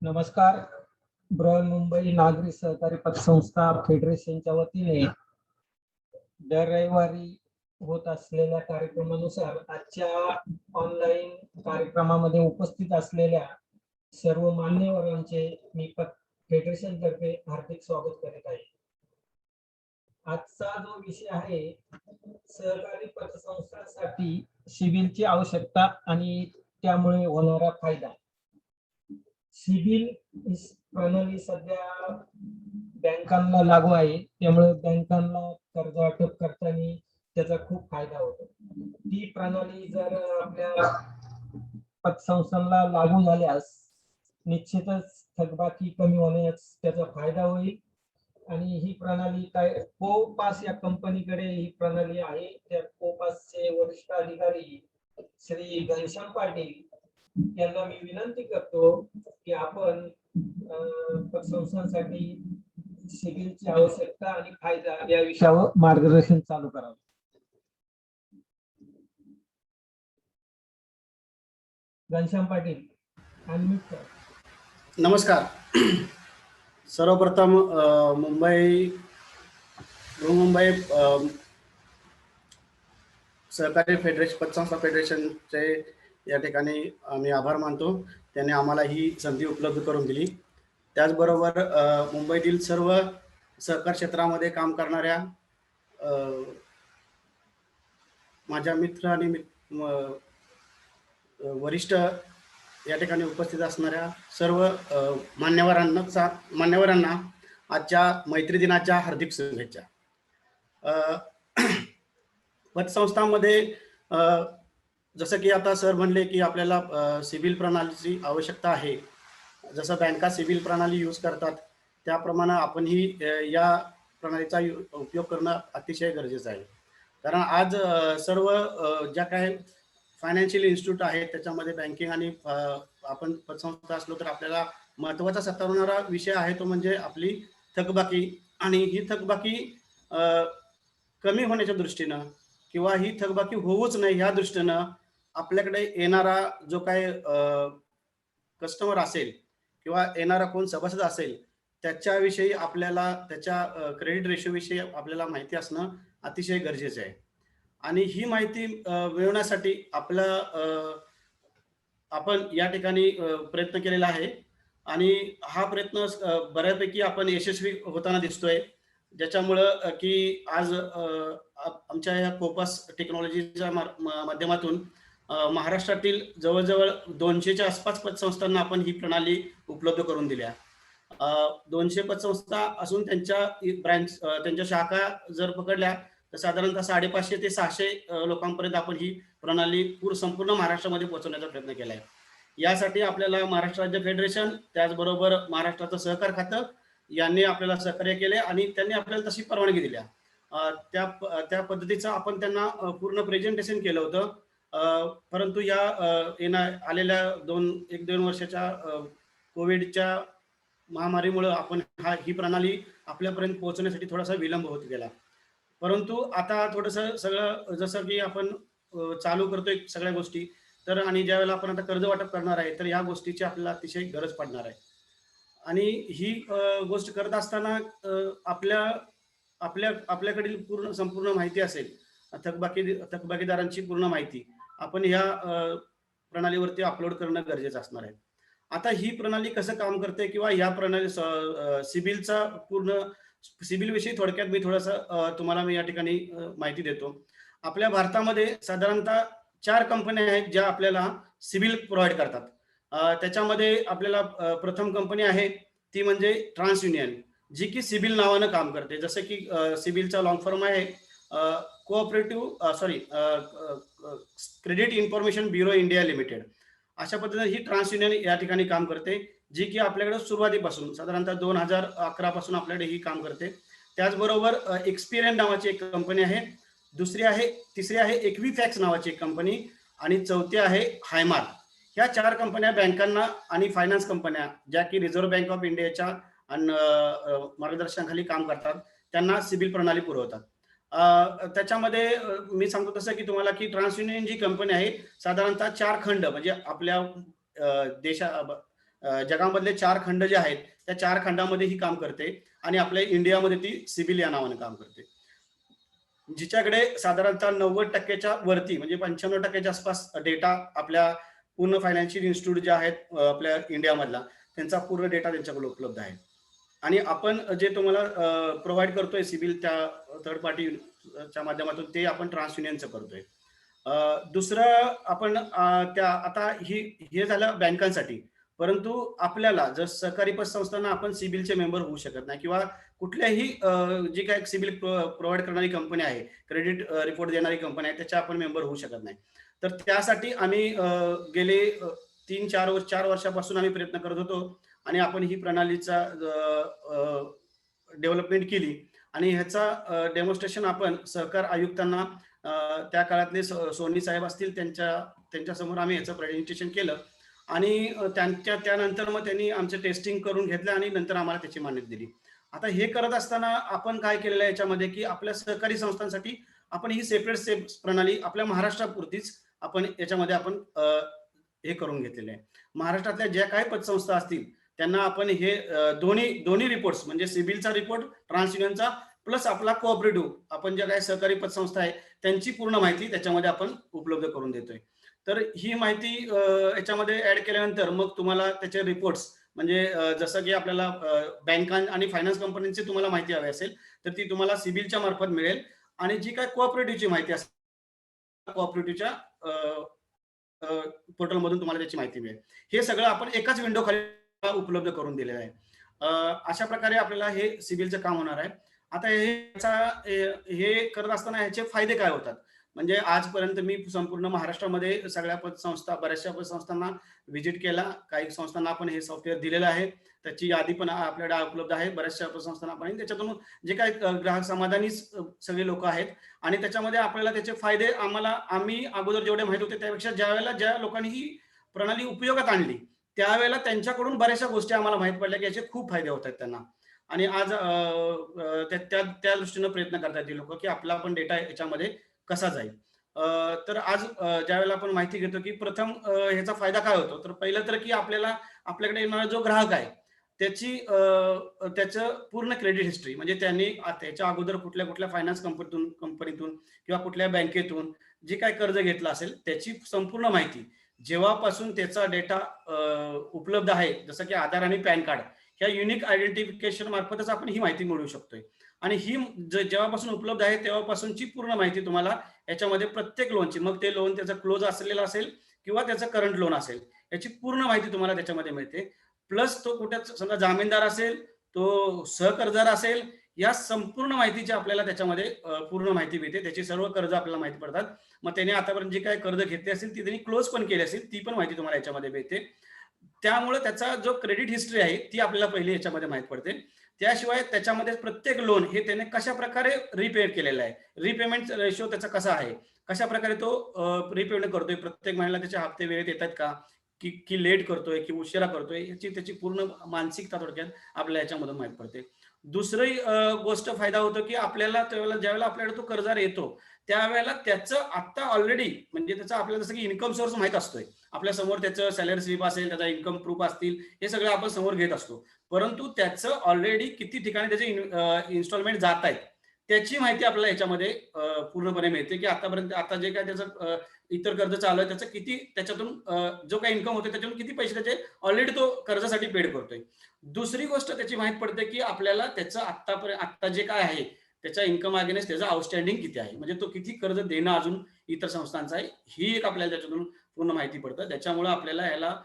नमस्कार. बृहन्मुंबई नागरी सहकारी पतसंस्था फेडरेशनच्या वतीने दर रविवारी होत असलेल्या कार्यक्रमानुसार आजच्या ऑनलाईन कार्यक्रमामध्ये उपस्थित असलेल्या सर्व मान्यवरांचे मी फेडरेशन तर्फे हार्दिक स्वागत करीत आहे. आजचा जो विषय आहे, सहकारी पतसंस्थांसाठी सिबिलची आवश्यकता आणि त्यामुळे होणारा फायदा. सिबिल प्रणाली सध्या बँकांना लागू आहे, त्यामुळे बँकांना कर्ज वाटप करताना त्याचा खूप फायदा होतो. ती प्रणाली जर आपल्या पतसंस्थांना लागू झाल्यास निश्चितच थकबाकी कमी होण्यास त्याचा फायदा होईल. आणि ही प्रणाली काय कोपास या कंपनीकडे ही प्रणाली आहे. त्या कोपासचे वरिष्ठ अधिकारी श्री घनश्याम पाटील यांना मी विनंती करतो की आपण पतसंस्थांसाठी सिबिलची आवश्यकता आणि फायदा या विषयावर मार्गदर्शन चालू करावं. घनश्याम पाटील, अनम्यूट करा. नमस्कार. सर्वप्रथम मुंबई सहकारी फेडरेशन पतसंस्था फेडरेशनचे या ठिकाणी आम्ही आभार मानतो. त्यांनी आम्हाला ही संधी उपलब्ध करून दिली. त्याचबरोबर मुंबईतील सर्व सहकार क्षेत्रामध्ये काम करणाऱ्या माझ्या मित्र आणि वरिष्ठ या ठिकाणी उपस्थित असणाऱ्या सर्व मान्यवरांना आजच्या मैत्री दिनाच्या हार्दिक शुभेच्छा. पतसंस्थांमध्ये जसं की आता सर म्हणले की आपल्याला सिबिल प्रणालीची आवश्यकता आहे. जसं बँका सिबिल प्रणाली यूज करतात त्याप्रमाणे आपणही या प्रणालीचा उपयोग करणं अतिशय गरजेचं आहे. कारण आज सर्व ज्या काही फायनान्शियल इन्स्टिट्यूट आहेत त्याच्यामध्ये बँकिंग आणि आपण पतसंस्था असलो तर आपल्याला महत्त्वाचा सतावणारा विषय आहे तो म्हणजे आपली थकबाकी. आणि ही थकबाकी कमी होण्याच्या दृष्टीनं किंवा ही थकबाकी होऊच नाही या दृष्टीनं आपल्याकडे येणारा जो काय कस्टमर असेल किंवा येणारा कोण सभासद असेल त्याच्याविषयी आपल्याला त्याच्या क्रेडिट रेशोविषयी आपल्याला माहिती असणं अतिशय गरजेचं आहे. आणि ही माहिती मिळवण्यासाठी आपण या ठिकाणी प्रयत्न केलेला आहे आणि हा प्रयत्न बऱ्यापैकी आपण यशस्वी होताना दिसतोय. ज्याच्यामुळं की आज आमच्या या कोपास टेक्नॉलॉजीच्या माध्यमातून महाराष्ट्रातील जवळजवळ 200च्या आसपास पतसंस्थांना आपण ही प्रणाली उपलब्ध करून दिल्या. 200 पतसंस्था असून त्यांच्या ब्रँच त्यांच्या शाखा जर पकडल्या तर साधारणतः 550 ते 600 लोकांपर्यंत आपण ही प्रणाली संपूर्ण महाराष्ट्रामध्ये पोहोचवण्याचा प्रयत्न केला आहे. यासाठी आपल्याला महाराष्ट्र राज्य फेडरेशन त्याचबरोबर महाराष्ट्राचं सहकार खातं यांनी आपल्याला सहकार्य केले आणि त्यांनी आपल्याला तशी परवानगी दिल्या. त्या पद्धतीचं आपण त्यांना पूर्ण प्रेझेंटेशन केलं होतं. परंतु या आलेल्या 1-2 वर्षाच्या कोविडच्या महामारीमुळे आपण ही प्रणाली आपल्यापर्यंत पोहोचण्यासाठी थोडासा विलंब होत गेला. परंतु आता थोडंसं सगळं जसं की आपण चालू करतोय सगळ्या गोष्टी तर आणि ज्या वेळेला आपण आता कर्ज वाटप करणार आहे तर या गोष्टीची आपल्याला अतिशय गरज पडणार आहे. आणि ही गोष्ट करत असताना आपल्याकडील संपूर्ण माहिती असेल थकबाकीदारांची पूर्ण माहिती आपण ह्या प्रणालीवरती अपलोड करणं गरजेचं असणार आहे. आता ही प्रणाली कसं काम करते किंवा या प्रणाली सिबिलचा पूर्ण सिबिल विषयी थोडक्यात मी थोडंसं तुम्हाला मी या ठिकाणी माहिती देतो. आपल्या भारतामध्ये साधारणतः 4 कंपन्या आहेत ज्या आपल्याला सिबिल प्रोव्हाइड करतात. त्याच्यामध्ये आपल्याला प्रथम कंपनी आहे ती म्हणजे ट्रान्स युनियन जी की सिबिल नावानं काम करते. जसं की सिबिलचा लॉंग फॉर्म आहे credit information bureau India limited. अशा पद्धतीने ही ट्रान्स युनियन या ठिकाणी काम करते जी की आपल्याकडे सुरुवातीपासून साधारणतः 2011 पासून आपल्याकडे ही काम करते. त्याचबरोबर एक्सपिरियन नावाची एक कंपनी आहे, तिसरी आहे एक्विफॅक्स नावाची एक कंपनी आणि चौथी आहे हायमार्क. ह्या 4 कंपन्या बँकांना आणि फायनान्स कंपन्या ज्या की रिझर्व्ह बँक ऑफ इंडियाच्या मार्गदर्शनाखाली काम करतात, त्यांना सिबिल प्रणाली पुरवतात. त्याच्यामध्ये मी सांगतो तसं की तुम्हाला की ट्रान्सयुनियन जी कंपनी आहे, साधारणतः 4 खंड म्हणजे आपल्या जगामधले 4 खंड जे आहेत, त्या 4 खंडामध्ये ही काम करते आणि आपल्या इंडियामध्ये ती सिबिल या नावाने काम करते. जिच्याकडे साधारणतः 90% वरती म्हणजे 95% आसपास डेटा आपल्या पूर्ण फायनान्शियल इन्स्टिट्यूट जे आहेत आपल्या इंडियामधला, त्यांचा पूर्ण डेटा त्यांच्याकडे उपलब्ध आहे. आणि आपण जे तुम्हाला प्रोव्हाइड करतोय सिबिल त्या थर्ड पार्टीच्या माध्यमातून, ते आपण ट्रान्सयुनियनचं करतोय. दुसरं आपण त्या आता हे झालं बँकांसाठी. परंतु आपल्याला जर सहकारी पतसंस्थांना आपण सिबिलचे मेंबर होऊ शकत नाही किंवा कुठल्याही जी काही सिबिल प्रोव्हाइड करणारी कंपनी आहे, क्रेडिट रिपोर्ट देणारी कंपनी आहे, त्याच्या आपण मेंबर होऊ शकत नाही. तर त्यासाठी आम्ही गेले 4 वर्षापासून आम्ही प्रयत्न करत होतो आणि आपण ही प्रणालीचा डेव्हलपमेंट केली आणि ह्याचा डेमॉन्स्ट्रेशन आपण सहकार आयुक्तांना त्या काळातले सोनी साहेब असतील त्यांच्या समोर आम्ही याचं प्रेझेंटेशन केलं आणि त्यानंतर मग त्यांनी आमचं टेस्टिंग करून घेतलं आणि नंतर आम्हाला त्याची मान्यता दिली. आता हे करत असताना आपण काय केलेलं आहे याच्यामध्ये की आपल्या सहकारी संस्थांसाठी आपण ही सेपरेट प्रणाली आपल्या महाराष्ट्रापुरतीच आपण याच्यामध्ये आपण हे करून घेतलेले आहे. महाराष्ट्रातल्या ज्या काही पतसंस्था असतील त्यांना आपण हे दोन्ही रिपोर्ट्स म्हणजे सिबिलचा रिपोर्ट, ट्रान्सयुनियनचा प्लस आपला कोऑपरेटिव्ह, आपण ज्या काही सहकारी पतसंस्था आहे त्यांची पूर्ण माहिती त्याच्यामध्ये आपण उपलब्ध करून देतोय. तर ही माहिती याच्यामध्ये ऍड केल्यानंतर मग तुम्हाला त्याचे रिपोर्ट्स म्हणजे जसं की आपल्याला बँका आणि फायनान्स कंपन्यांची तुम्हाला माहिती हवी असेल तर ती तुम्हाला सिबिलच्या मार्फत मिळेल आणि जी काही कोऑपरेटिव्हची माहिती असेल कोऑपरेटिव्हच्या पोर्टलमधून तुम्हाला त्याची माहिती मिळेल. हे सगळं आपण एकाच विंडो खाली उपलब्ध करून दिलेलं आहे. अशा प्रकारे आपल्याला हे सिबिलचं काम होणार आहे. आता हे करत असताना ह्याचे फायदे काय होतात? म्हणजे आजपर्यंत मी संपूर्ण महाराष्ट्रामध्ये सगळ्या पतसंस्था, बऱ्याचशा पतसंस्थांना व्हिजिट केला. काही संस्थांना आपण हे सॉफ्टवेअर दिलेलं आहे. त्याची यादी पण आपल्याकडे उपलब्ध आहे. बऱ्याचशा पतसंस्थांना आपण त्याच्यातून जे काही ग्राहक समाधानी सगळे लोक आहेत आणि त्याच्यामध्ये आपल्याला त्याचे फायदे आम्ही अगोदर जेवढे माहित होते त्यापेक्षा ज्या लोकांनी ही प्रणाली उपयोगात आणली त्यावेळेला त्यांच्याकडून बऱ्याचशा गोष्टी आम्हाला माहित पडल्या की याचे खूप फायदे होत आहेत त्यांना. आणि आज त्या दृष्टीनं प्रयत्न करतात ते लोक की आपला पण डेटा याच्यामध्ये कसा जाईल. तर आज ज्यावेळेला आपण माहिती घेतो की प्रथम ह्याचा फायदा काय होतो, तर पहिलं तर की आपल्याकडे येणारा जो ग्राहक आहे त्याचं पूर्ण क्रेडिट हिस्ट्री म्हणजे त्यांनी त्याच्या अगोदर कुठल्या फायनान्स कंपनीतून किंवा कुठल्या बँकेतून जे काही कर्ज घेतलं असेल त्याची संपूर्ण माहिती, जेव्हापासून त्याचा डेटा उपलब्ध आहे जसं की आधार आणि पॅन कार्ड ह्या युनिक आयडेंटिफिकेशन मार्फतच आपण ही माहिती मिळवू शकतोय. आणि ही जेव्हापासून उपलब्ध आहे तेव्हापासूनची पूर्ण माहिती तुम्हाला याच्यामध्ये प्रत्येक लोनची, मग ते लोन त्याचा क्लोज असलेला असेल किंवा त्याचं करंट लोन असेल, याची पूर्ण माहिती तुम्हाला त्याच्यामध्ये मिळते. प्लस तो कुठे समजा जामीनदार असेल, तो सहकर्जदार असेल, या संपूर्ण माहितीची आपल्याला त्याच्यामध्ये पूर्ण माहिती मिळते. त्याची सर्व कर्ज आपल्याला माहिती पडतात. मग त्याने आतापर्यंत जे काही कर्ज घेतले असेल ती त्यांनी क्लोज पण केली असेल ती पण माहिती तुम्हाला याच्यामध्ये मिळते. त्यामुळे त्याचा जो क्रेडिट हिस्ट्री आहे ती आपल्याला पहिली याच्यामध्ये माहित पडते. त्याशिवाय त्याच्यामध्ये प्रत्येक लोन हे त्याने कशा प्रकारे रिपे केलेलं आहे, रिपेमेंट रेशो त्याचा कसा आहे, कशा प्रकारे तो रिपेमेंट करतोय, प्रत्येक महिन्याला त्याचे हप्ते वेळेत येतात का, की लेट करतोय की उशिरा करतोय, याची त्याची पूर्ण मानसिकता थोडक्यात आपल्याला याच्यामधून माहित पडते. दुसरी गोष्ट फायदा होतो की आपल्याला ज्यावेळेला आपल्याकडे तो कर्जदार येतो त्यावेळेला त्याचं आता ऑलरेडी म्हणजे त्याचा आपल्याला जसं की इन्कम सोर्स माहित असतोय, आपल्या समोर त्याचं सॅलरी स्लिप असेल, त्याचा इन्कम प्रूफ असतील, हे सगळं आपण समोर घेत असतो. परंतु त्याचं ऑलरेडी किती ठिकाणी त्याचे इन्स्टॉलमेंट जात आहेत त्याची माहिती आपल्याला याच्यामध्ये पूर्णपणे मिळते की आतापर्यंत आता जे काय त्याचं इतर कर्ज चालू आहे त्याचं किती त्याच्यातून जो काही इन्कम होते त्याच्यातून किती पैसे त्याचे ऑलरेडी तो कर्जासाठी पेड करतोय. दुसरी गोष्ट त्याची माहिती पडते की आपल्याला त्याचं आता जे काय आहे त्याच्या इन्कम अगेन्स्ट त्याचं आउटस्टँडिंग किती आहे, म्हणजे तो किती कर्ज देणं अजून इतर संस्थांचा आहे, ही एक आपल्याला त्याच्यातून पूर्ण माहिती पडतं. त्याच्यामुळे आपल्याला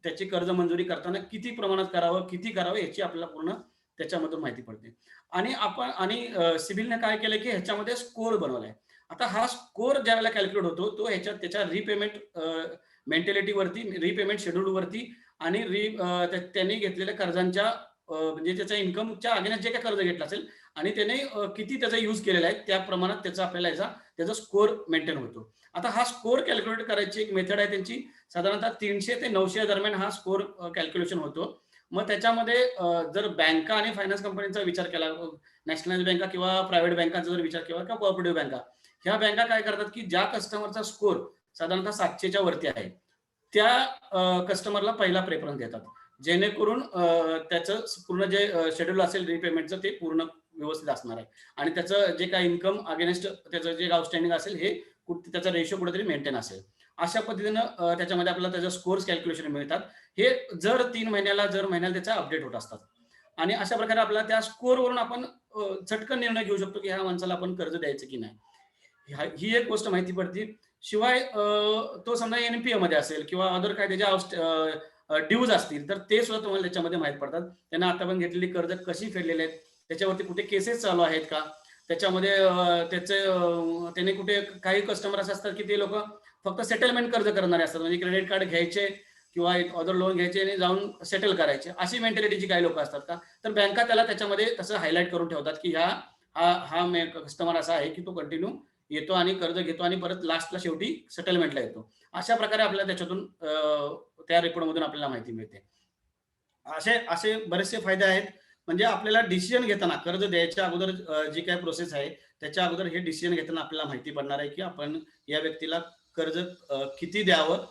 त्याची कर्ज मंजुरी करताना किती प्रमाणात करावं, किती करावं याची आपल्याला पूर्ण त्याच्यामधून माहिती पडते. आणि सिबिलने काय केलं की ह्याच्यामध्ये स्कोर बनवलाय. आता हा स्कोर ज्यावेळेला कॅल्क्युलेट होतो तो त्याच्या रिपेमेंट मेंटॅलिटीवरती, रिपेमेंट शेड्यूलवरती आणि त्यांनी घेतलेल्या कर्जांच्या म्हणजे त्याच्या इन्कमच्या अगेन्स्ट जे काही कर्ज घेतलं असेल आणि त्याने किती त्याचा यूज केलेला आहे त्या प्रमाणात त्याचा आपल्याला त्याचा स्कोर मेंटेन होतो. आता हा स्कोर कॅल्क्युलेट करायची एक मेथड आहे त्यांची. साधारणतः 300 ते 900 दरम्यान हा स्कोर कॅल्क्युलेशन होतो. मग त्याच्यामध्ये जर बँका आणि फायनान्स कंपनीचा विचार केला, नॅशनलाइज बँका किंवा प्रायव्हेट बँकांचा जर विचार केला किंवा कोऑपरेटिव्ह बँका, ह्या बँका काय करतात, की ज्या कस्टमरचा स्कोर साधारणतः 700च्या वरती आहे, त्या कस्टमरला पहिला प्रेफरन्स देतात. जेणेकरून त्याचं पूर्ण जे शेड्यूल असेल रिपेमेंटचं ते पूर्ण व्यवस्थित असणार आहे आणि त्याचं जे काही इन्कम अगेन्स्ट त्याचं जे आउटस्टँडिंग असेल हे त्याचा रेशो कुठेतरी मेंटेन असेल. अशा पद्धतीनं त्याच्यामध्ये आपल्याला त्याच्या स्कोर्स कॅल्क्युलेशन मिळतात. हे जर 3 महिन्याला त्याचा अपडेट होत असतात आणि अशा प्रकारे आपल्याला त्या स्कोरवरून आपण झटकन निर्णय घेऊ शकतो, की ह्या माणसाला आपण कर्ज द्यायचं की नाही. ही एक गोष्ट माहिती पडते. शिवाय तो समजा एन-पी-ए मध्ये असेल किंवा अदर काय त्याच्या ड्यूज असतील, तर ते सुद्धा तुम्हाला त्याच्यामध्ये माहीत पडतात. त्यांना आतापर्यंत घेतलेली कर्ज कशी फेडलेली आहेत, त्याच्यावरती कुठे केसेस चालू आहेत का? त्याच्यामध्ये त्याने कुठे काही कस्टमर असे असतात, की ते लोकं फक्त सेटलमेंट कर्ज करणारे असतात. म्हणजे क्रेडिट कार्ड घ्यायचे किंवा एक अदर लोन घ्यायचे आणि जाऊन सेटल करायचे. अशी मेंटॅलिटीची काही लोकं असतात का? तर बँका त्याला त्याच्यामध्ये तसं हायलाइट करून ठेवतात, की हा हा हा कस्टमर असा आहे, की तो कंटिन्यू येतो आणि कर्ज घेतो आणि परत लास्टला शेवटी सेटलमेंटला येतो. अशा प्रकारे आपल्याला त्याच्यातून त्या रिपोर्टमधून आपल्याला माहिती मिळते. असे असे बरेचसे फायदे आहेत. म्हणजे आपल्याला डिसिजन घेताना कर्ज द्यायच्या अगोदर जी काही प्रोसेस आहे, त्याच्या अगोदर हे डिसिजन घेताना आपल्याला माहिती पडणार आहे, की आपण या व्यक्तीला कर्ज किती द्यावं,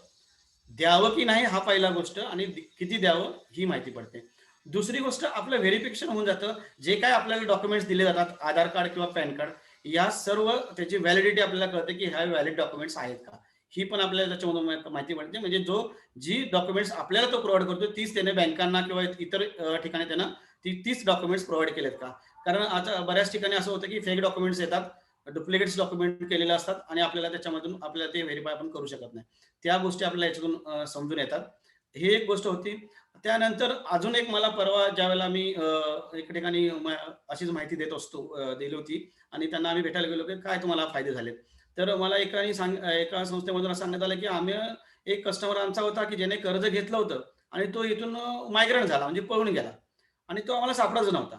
द्यावं की नाही हा पहिला गोष्ट आणि किती द्यावं ही माहिती पडते. दुसरी गोष्ट आपलं व्हेरिफिकेशन होऊन जातं. जे काही आपल्याला डॉक्युमेंट्स दिले जातात, आधार कार्ड किंवा पॅन कार्ड, या सर्व त्याची व्हॅलिडिटी आपल्याला कळते, की ह्या व्हॅलिड डॉक्युमेंट्स आहेत का? ही पण आपल्याला त्याच्यामधून माहिती पडते. म्हणजे जी डॉक्युमेंट्स आपल्याला तो प्रोव्हाईड करतो, तीच त्याने बँकांना किंवा इतर ठिकाणी त्यानं तीच डॉक्युमेंट्स प्रोव्हाईड केलेत का? कारण आता बऱ्याच ठिकाणी असं होतं, की फेक डॉक्युमेंट्स येतात, डुप्लिकेट्स डॉक्युमेंट केलेले असतात आणि आपल्याला त्याच्यामधून आपल्याला ते व्हेरिफाय आपण करू शकत नाही. त्या गोष्टी आपल्याला याच्यातून समजून येतात. ही एक गोष्ट होती. त्यानंतर अजून एक मला परवा ज्यावेळेला मी एका ठिकाणी अशीच माहिती देत असतो, दिली होती आणि त्यांना आम्ही भेटायला गेलो, की काय तुम्हाला फायदे झालेत? तर मला एका संस्थेमधून असं सांगण्यात आलं, की एक कस्टमर आमचा होता, की ज्याने कर्ज घेतलं होतं आणि तो इथून मायग्रेट झाला म्हणजे पळून गेला आणि तो आम्हाला सापडायचा नव्हता.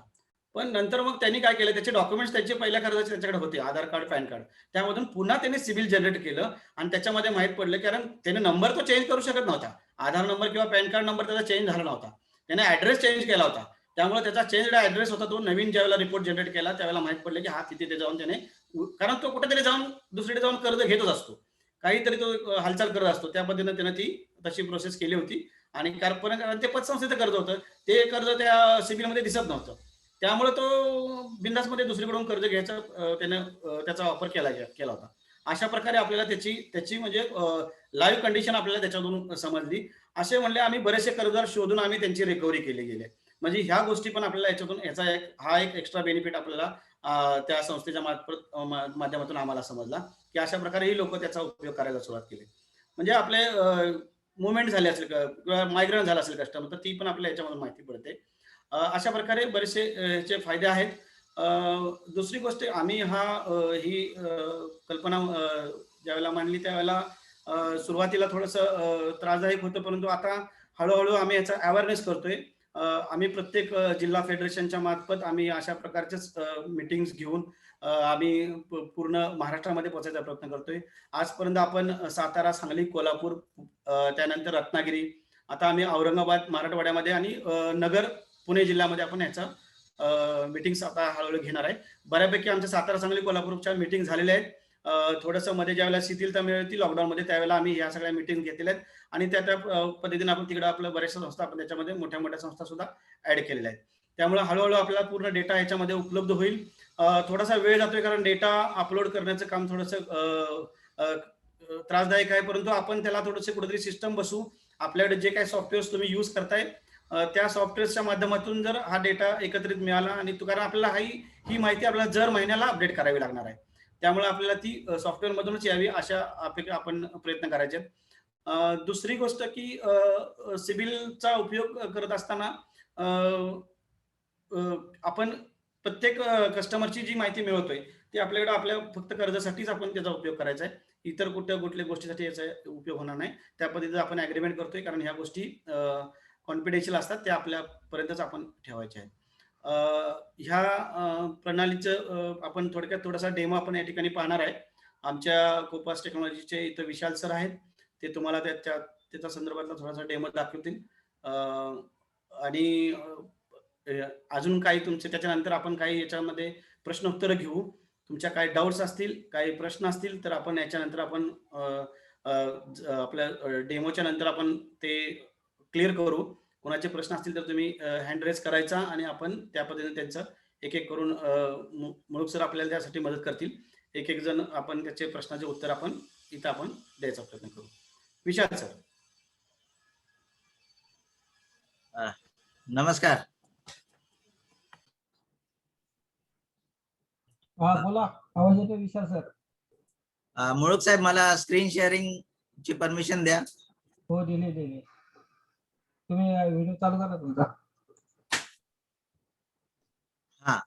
पण नंतर मग त्यांनी काय केलं, त्याचे डॉक्युमेंट्स त्याचे पहिल्या कर्जाचे त्याच्याकडे होते, आधार कार्ड, पॅन कार्ड. त्यामधून पुन्हा त्याने सिबिल जनरेट केलं आणि त्याच्यामध्ये माहीत पडलं, कारण त्याने नंबर तो चेंज करू शकत नव्हता. आधार नंबर किंवा पॅन कार्ड नंबर त्याचा चेंज झाला नव्हता. त्याने ॲड्रेस चेंज केला होता. त्यामुळे त्याचा चेंज्ड ॲड्रेस होता. तो नवीन ज्यावेळेला रिपोर्ट जनरेट केला, त्यावेळेला माहीत पडलं, की हा तिथे जाऊन त्याने कारण तो कुठेतरी जाऊन दुसरीकडे जाऊन कर्ज घेतच असतो. काहीतरी तो हालचाल करत असतो. त्या पद्धतीने त्याने ती तशी प्रोसेस केली होती आणि कारण ते पतसंस्थेचं कर्ज होतं. ते कर्ज त्या सिबिलमध्ये दिसत नव्हतं. त्यामुळे तो बिनधास्तमध्ये दुसरीकडून कर्ज घ्यायचा त्याचा ऑफर केला होता. अशा प्रकारे आपल्याला त्याची म्हणजे लाईव्ह कंडिशन आपल्याला त्याच्यातून समजली. असे म्हणले आम्ही बरेचसे कर्जदार शोधून आम्ही त्यांची रिकव्हरी केली गेली. म्हणजे ह्या गोष्टी पण आपल्याला याच्यातून हा एक एक्स्ट्रा बेनिफिट आपल्याला त्या संस्थेच्या माध्यमातून आम्हाला समजला, की अशा प्रकारे ही लोकं त्याचा उपयोग करायला सुरुवात केली. म्हणजे आपले मूव्हमेंट झाले असेल किंवा मायग्रेट झाला असेल कस्टमर, तर ती पण आपल्याला याच्यामधून माहिती पडते. अशा प्रकारे बरेचसे याचे फायदे आहेत. दुसरी गोष्ट आम्ही ही कल्पना ज्यावेळेला मांडली त्यावेळेला सुरुवातीला थोडंसं त्रासदायक होतं, परंतु आता हळू आम्ही याचा अवेअरनेस करतोय. आम्ही प्रत्येक जिल्हा फेडरेशनच्या मार्फत आम्ही अशा प्रकारच्याच मीटिंग्स घेऊन आम्ही पूर्ण महाराष्ट्रामध्ये पोहोचायचा प्रयत्न करतोय. आजपर्यंत आपण सातारा, सांगली, कोल्हापूर, त्यानंतर रत्नागिरी, आता आम्ही औरंगाबाद, मराठवाड्यामध्ये आणि नगर, पुणे जिल्ह्यामध्ये आपण मीटिंग्स आता हळूहळू घेणार आहे. बऱ्यापैकी आमच्या सातारा, सांगली, कोल्हापूरच्या मीटिंग झालेल्या आहेत. थोडंसं मध्ये ज्यावेळेला शिथिलता मिळाली लॉकडाऊनमध्ये त्यावेळेला आम्ही ह्या सगळ्या मीटिंग घेतलेल्या आहेत आणि त्या पद्धतीने आपण तिकडे आपलं बऱ्याचशा संस्था आपण त्याच्यामध्ये मोठ्या संस्था सुद्धा ऍड केलेल्या आहेत. त्यामुळे हळूहळू आपल्याला पूर्ण डेटा याच्यामध्ये उपलब्ध होईल. थोडासा वेळ जातोय कारण डेटा अपलोड करण्याचं काम थोडंसं त्रासदायक आहे, परंतु आपण त्याला थोडंसं कुठेतरी सिस्टम बसवू. आपल्याकडे जे काही सॉफ्टवेअर्स तुम्ही यूज करताय त्या सॉफ्टवेअरच्या माध्यमातून जर हा डेटा एकत्रित मिळाला आणि कारण आपल्याला ही माहिती आपल्याला दर महिन्याला अपडेट करावी लागणार आहे. त्यामुळे आपल्याला ती सॉफ्टवेअर मधूनच यावी अशा आपण प्रयत्न करायचे. दुसरी गोष्ट की सिबिलचा उपयोग करत असताना आपण प्रत्येक कस्टमरची जी माहिती मिळवतोय ती आपल्याकडे आपल्या फक्त कर्जासाठीच आपण त्याचा उपयोग करायचा आहे. इतर कुठल्या गोष्टीसाठी याचा उपयोग होणार नाही. त्या पद्धतीने आपण ॲग्रीमेंट करतोय कारण ह्या गोष्टी कॉन्फिडेन्शियल असतात, त्या आपल्यापर्यंतच आपण ठेवायच्या आहेत. ह्या प्रणालीचं आपण थोडक्यात थोडासा डेमो आपण या ठिकाणी पाहणार आहे. आमच्या कोपास टेक्नॉलॉजीचे इथं विशाल सर आहेत. ते तुम्हाला त्याच्या संदर्भातला थोडासा डेमो दाखवतील. अ, आणि अजून काही तुमचे त्याच्यानंतर आपण काही याच्यामध्ये प्रश्नोत्तरं घेऊ. तुमच्या काही डाउट्स असतील, काही प्रश्न असतील, तर आपण याच्यानंतर आपण अ, अ, आपल्या डेमोच्या नंतर आपण ते क्लिअर करू. कोणाचे प्रश्न असतील तर तुम्ही हँड रेज करायचा आणि आपण त्या पद्धतीने त्यांचं एक-एक करून मुळूक सर आपल्याला त्यासाठी मदत करतील. एक-एक जण आपण त्याचे प्रश्नाचे उत्तर आपण इथं आपण द्यायचा प्रयत्न करू. विशाल सर. नमस्कार. हा बोला, आवाज येतो विशाल सर. मुळूक साहेब, मला स्क्रीन शेअरिंग ची परमिशन द्या. हो दिली. तुम्ही व्हिडिओ चालू करा तुमचा. हा.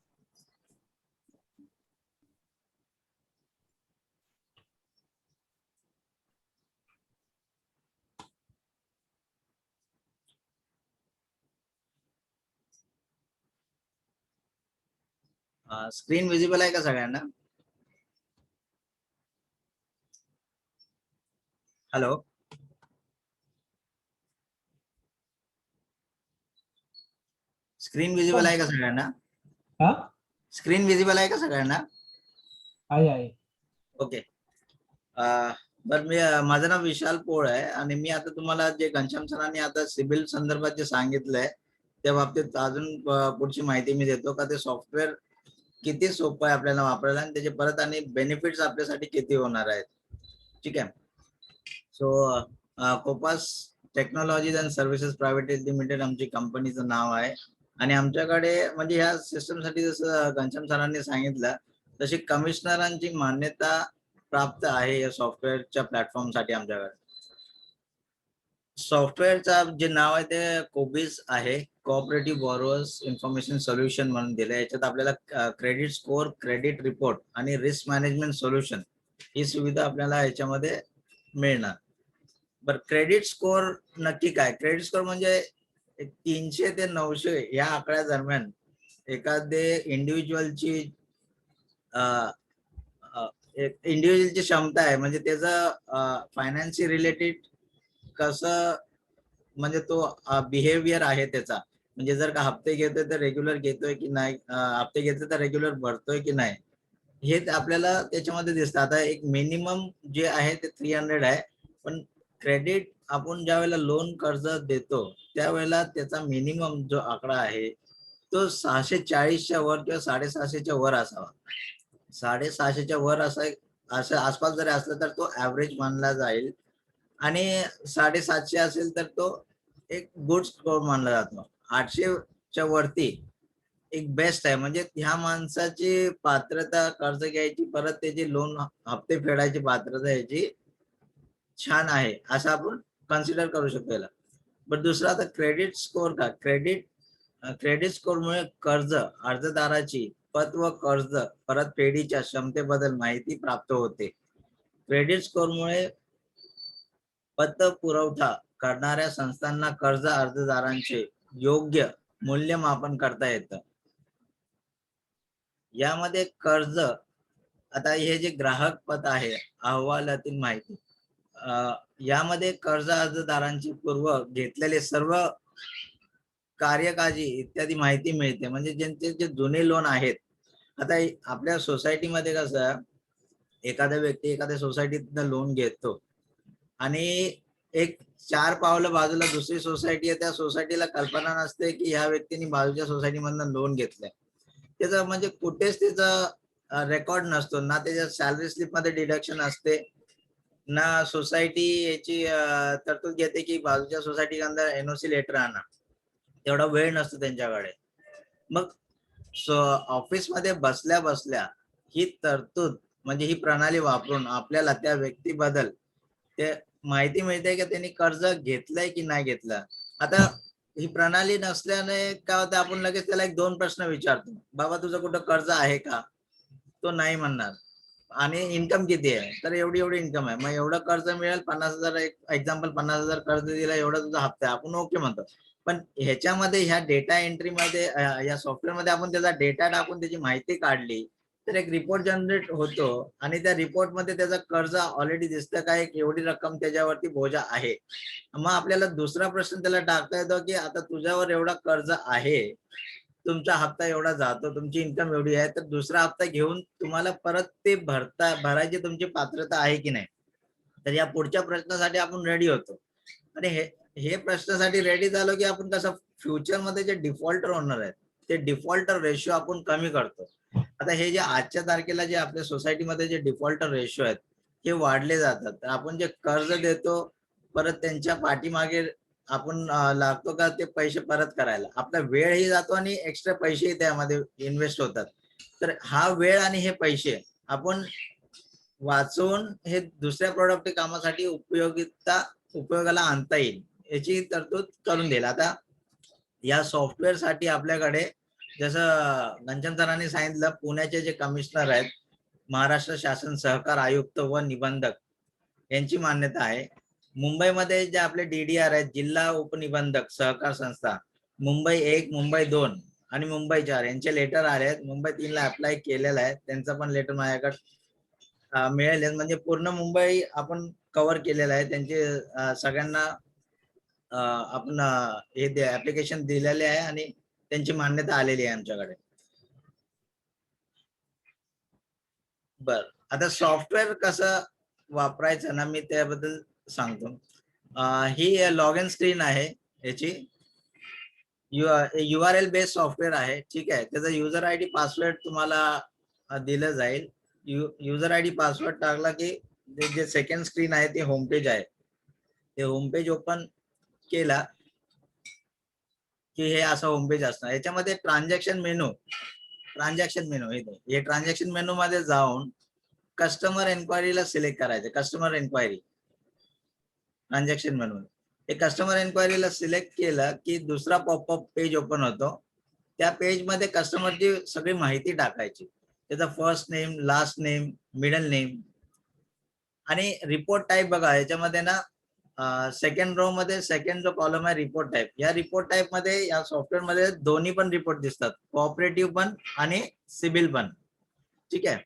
स्क्रीन विजिबल आहे का सगळ्यांना? हॅलो. स्क्रीन विजिबल आहे का सगळ्यांना? हा स्क्रीन विजिबल आहे का सगळ्यांना? आहे. ओके. बरं, माझं नाव विशाल पोळ आहे आणि मी आता तुम्हाला जे घनश्याम सरांनी आता सिबिल संदर्भात जे सांगितलंय त्या बाबतीत अजून पुढची माहिती मी देतो का ते सॉफ्टवेअर किती सोपं आहे आपल्याला वापरायला आणि त्याचे परत आणि बेनिफिट्स आपल्यासाठी किती होणार आहेत. ठीक आहे. So Kopas technologies and services private limited आमची कंपनीचं नाव आहे आणि आमच्याकडे म्हणजे ह्या सिस्टमसाठी जसं घनश्याम सरांनी सांगितलं तशी कमिशनरांची मान्यता प्राप्त आहे या सॉफ्टवेअरच्या प्लॅटफॉर्मसाठी. आमच्याकडे सॉफ्टवेअरचा जे नाव आहे ते कोबिस आहे, कोऑपरेटिव्ह बॉरोअर्स इन्फॉर्मेशन सोल्युशन म्हणून दिलं. याच्यात आपल्याला क्रेडिट स्कोअर, क्रेडिट रिपोर्ट आणि रिस्क मॅनेजमेंट सोल्युशन ही सुविधा आपल्याला याच्यामध्ये मिळणार. बरं, क्रेडिट स्कोअर नक्की काय? क्रेडिट स्कोअर म्हणजे 300 ते 900 या आकड्या दरम्यान एखादे इंडिव्हिज्युअलची इंडिव्हिज्युअलची क्षमता आहे, म्हणजे त्याचं फायनान्सशी रिलेटेड कसं म्हणजे तो बिहेवियर आहे त्याचा. म्हणजे जर का हप्ते घेतोय तर रेग्युलर घेतोय की नाही, हप्ते घेतोय तर रेग्युलर भरतोय की नाही, हे आपल्याला त्याच्यामध्ये दिसतं. आता एक मिनिमम जे आहे ते 300 आहे, पण क्रेडिट आपण ज्या वेळेला लोन कर्ज देतो त्यावेळेला त्याचा मिनिमम जो आकडा आहे तो 640च्या वर किंवा 650च्या वर असावा. 650च्या वर असं आसपास जरी असलं तर तो ऍव्हरेज मानला जाईल आणि 750 असेल तर तो एक गुड स्कोर मानला जातो. 800च्या वरती एक बेस्ट आहे, म्हणजे ह्या माणसाची पात्रता कर्ज घ्यायची, परत त्याची लोन हप्ते फेडायची पात्रता याची छान आहे असं आपण कन्सिडर करू शकतो याला. पण दुसरा आता क्रेडिट स्कोर का? क्रेडिट स्कोरमुळे कर्ज अर्जदाराची पत व कर्ज परतफेडीच्या क्षमतेबद्दल माहिती प्राप्त होते. क्रेडिट स्कोरमुळे पत पुरवठा करणाऱ्या संस्थांना कर्ज अर्जदारांचे योग्य मूल्यमापन करता येतं. यामध्ये कर्ज, आता हे जे ग्राहक पत आहे अहवालातील माहिती, यामध्ये कर्ज अर्जदारांची पूर्व घेतलेले सर्व कार्यकाजी इत्यादी माहिती मिळते. म्हणजे ज्यांचे जे जुने लोन आहेत, आता आपल्या सोसायटीमध्ये कसं एखादा व्यक्ती एखाद्या सोसायटीतनं लोन घेतो आणि एक 4 पावलं बाजूला दुसरी सोसायटी आहे, त्या सोसायटीला कल्पना नसते की ह्या व्यक्तीने बाजूच्या सोसायटीमधनं लोन घेतलंय. त्याचं म्हणजे कुठेच त्याचा रेकॉर्ड नसतो, ना त्याच्या सॅलरी स्लिप मध्ये डिडक्शन असते, ना सोसायटी याची तरतूद घेते की बाजूच्या सोसायटी अंदर एनओसी लेटर आणा. तेवढा वेळ नसतो त्यांच्याकडे. मग ऑफिस मध्ये बसल्या बसल्या ही तरतूद म्हणजे ही प्रणाली वापरून आपल्याला त्या व्यक्तीबद्दल ते माहिती मिळते की त्यांनी कर्ज घेतलंय की नाही घेतलं. आता ही प्रणाली नसल्याने काय होतं, आपण लगेच त्याला 1-2 प्रश्न विचारतो. बाबा तुझं कुठं कर्ज आहे का? तो नाही म्हणणार. आणि इन्कम किती आहे? तर एवढी इन्कम आहे. मग एवढं कर्ज मिळेल, 50,000 एक्झाम्पल 50,000 कर्ज दिला, एवढा तुझा हप्ता आहे, आपण ओके म्हणतो. पण ह्याच्यामध्ये ह्या डेटा एंट्रीमध्ये या सॉफ्टवेअरमध्ये आपण त्याचा डेटा टाकून त्याची माहिती काढली तर एक रिपोर्ट जनरेट होतो आणि त्या रिपोर्टमध्ये त्याचा कर्ज ऑलरेडी दिसतं का एक एवढी रक्कम त्याच्यावरती बोजा आहे. मग आपल्याला दुसरा प्रश्न त्याला टाकता येतो की आता तुझ्यावर एवढा कर्ज आहे, तुमचा हप्ता एवढा जातो, तुमची इन्कम एवढी आहे, तर दुसरा हप्ता घेऊन तुम्हाला परत ते भरायची तुमची पात्रता आहे की नाही. तर या पुढच्या प्रश्नासाठी आपण रेडी होतो. आणि हे प्रश्नासाठी रेडी झालो की आपण कसं फ्युचरमध्ये जे डिफॉल्टर होणार आहेत ते डिफॉल्टर रेशो आपण कमी करतो. आता हे जे आजच्या तारखेला जे आपल्या सोसायटीमध्ये जे डिफॉल्टर रेशो आहेत हे वाढले जातात. तर आपण जे कर्ज देतो परत त्यांच्या पाठीमागे आपण लागतो का ते पैसे परत करायला, आपला वेळही जातो आणि एक्स्ट्रा पैसेही त्यामध्ये इन्व्हेस्ट होतात. तर हा वेळ आणि हे पैसे आपण वाचवून हे दुसऱ्या प्रोडक्ट कामासाठी उपयोगाला आणता येईल याची तरतूद करून देईल. आता या सॉफ्टवेअर साठी आपल्याकडे जसं घनश्याम सरांनी सांगितलं, पुण्याचे जे कमिशनर आहेत, महाराष्ट्र शासन सहकार आयुक्त व निबंधक यांची मान्यता आहे. मुंबईमध्ये जे आपले DDR आहेत, जिल्हा उपनिबंधक सहकार संस्था, मुंबई 1, मुंबई 2 आणि मुंबई 4 यांचे लेटर आले आहेत. मुंबई 3 ला अप्लाय केलेलं आहे, त्यांचं पण लेटर माझ्याकडे मिळेल. म्हणजे पूर्ण मुंबई आपण कव्हर केलेलं आहे. त्यांचे सगळ्यांना आपण हे ऍप्लिकेशन दिलेले आहे आणि त्यांची मान्यता आलेली आहे आमच्याकडे. बर, आता सॉफ्टवेअर कसं वापरायचं ना, मी त्याबद्दल सांगतो. ही लॉग इन स्क्रीन आहे याची. URL बेस्ड सॉफ्टवेअर आहे, ठीक आहे. त्याचा युजर ID पासवर्ड तुम्हाला दिलं जाईल. युजर ID पासवर्ड टाकला की जे सेकंड स्क्रीन आहे ते होम पेज आहे. ते होम पेज ओपन केला की हे असं होम पेज असणार. याच्यामध्ये ट्रान्झॅक्शन मेनू हे ट्रान्झॅक्शन मेनू मध्ये जाऊन कस्टमर एन्क्वायरीला सिलेक्ट करायचं. कस्टमर एन्क्वायरी ट्रान्झॅक्शन मेनू, हे कस्टमर एन्क्वायरीला सिलेक्ट केलं की दुसरा पॉपअप पेज ओपन होतो. त्या पेज मध्ये कस्टमरची सगळी माहिती टाकायची, त्याचा first name, last name, middle name. आणि रिपोर्ट टाईप बघा, याच्यामध्ये ना सेकंड रो मध्ये सेकंड जो कॉलम आहे रिपोर्ट टाईप, या रिपोर्ट टाईप मध्ये या सॉफ्टवेअर मध्ये दोन्ही पण रिपोर्ट दिसतात, कोऑपरेटिव्ह पण आणि सिबिल पण, ठीक आहे.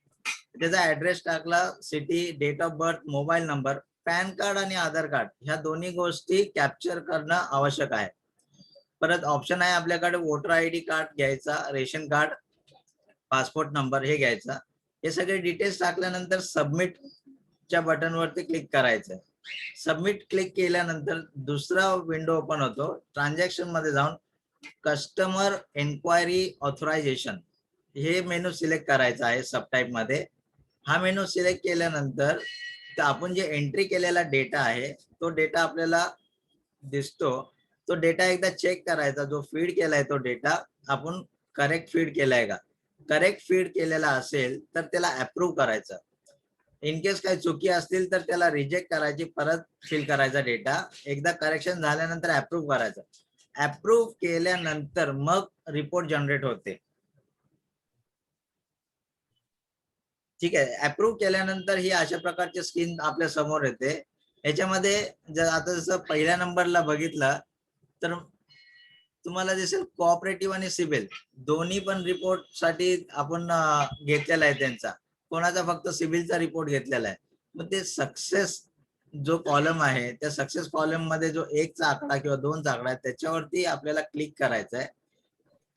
त्याचा ऍड्रेस टाकला, city, date of birth, mobile number, PAN card आणि आधार कार्ड ह्या दोन्ही गोष्टी कॅप्चर करणं आवश्यक आहे. परत ऑप्शन आहे आपल्याकडे वोटर ID कार्ड घ्यायचा, रेशन कार्ड, पासपोर्ट नंबर हे घ्यायचा. हे सगळे डिटेल्स टाकल्यानंतर सबमिटच्या बटनवरती क्लिक करायचं. सबमिट क्लिक केल्यानंतर दुसरा विंडो ओपन होतो. ट्रान्झॅक्शन मध्ये जाऊन कस्टमर एन्क्वायरी ऑथरायझेशन हे मेनू सिलेक्ट करायचा आहे सब टाईप मध्ये. हा मेनू सिलेक्ट केल्यानंतर आपण जे एंट्री केलेला डेटा आहे तो डेटा आपल्याला दिसतो. तो डेटा एकदा चेक करायचा, जो फीड केलाय तो डेटा आपण करेक्ट फीड केलाय का. करेक्ट फीड केलेला असेल तर त्याला अप्रूव्ह करायचं. इन केस काही चुकी असतील तर त्याला रिजेक्ट करायची, परत फिल करायचा डेटा. एकदा करेक्शन झाल्यानंतर अप्रूव्ह करायचं. अप्रूव्ह केल्यानंतर मग रिपोर्ट जनरेट होते, ठीक आहे. अप्रूव्ह केल्यानंतर ही अशा प्रकारची स्क्रीन आपल्या समोर येते. याच्यामध्ये जर आता जसं पहिल्या नंबरला बघितलं तर तुम्हाला दिसेल कोऑपरेटिव्ह आणि सिबिल दोन्ही पण रिपोर्ट साठी आपण घेतलेला आहे त्यांचा. कोणाचा फक्त सिबिलचा रिपोर्ट घेतलेला आहे. मग ते सक्सेस जो कॉलम आहे त्या सक्सेस कॉलम मध्ये जो 1चा आकडा किंवा 2चा आकडा आहे त्याच्यावरती आपल्याला क्लिक करायचं आहे.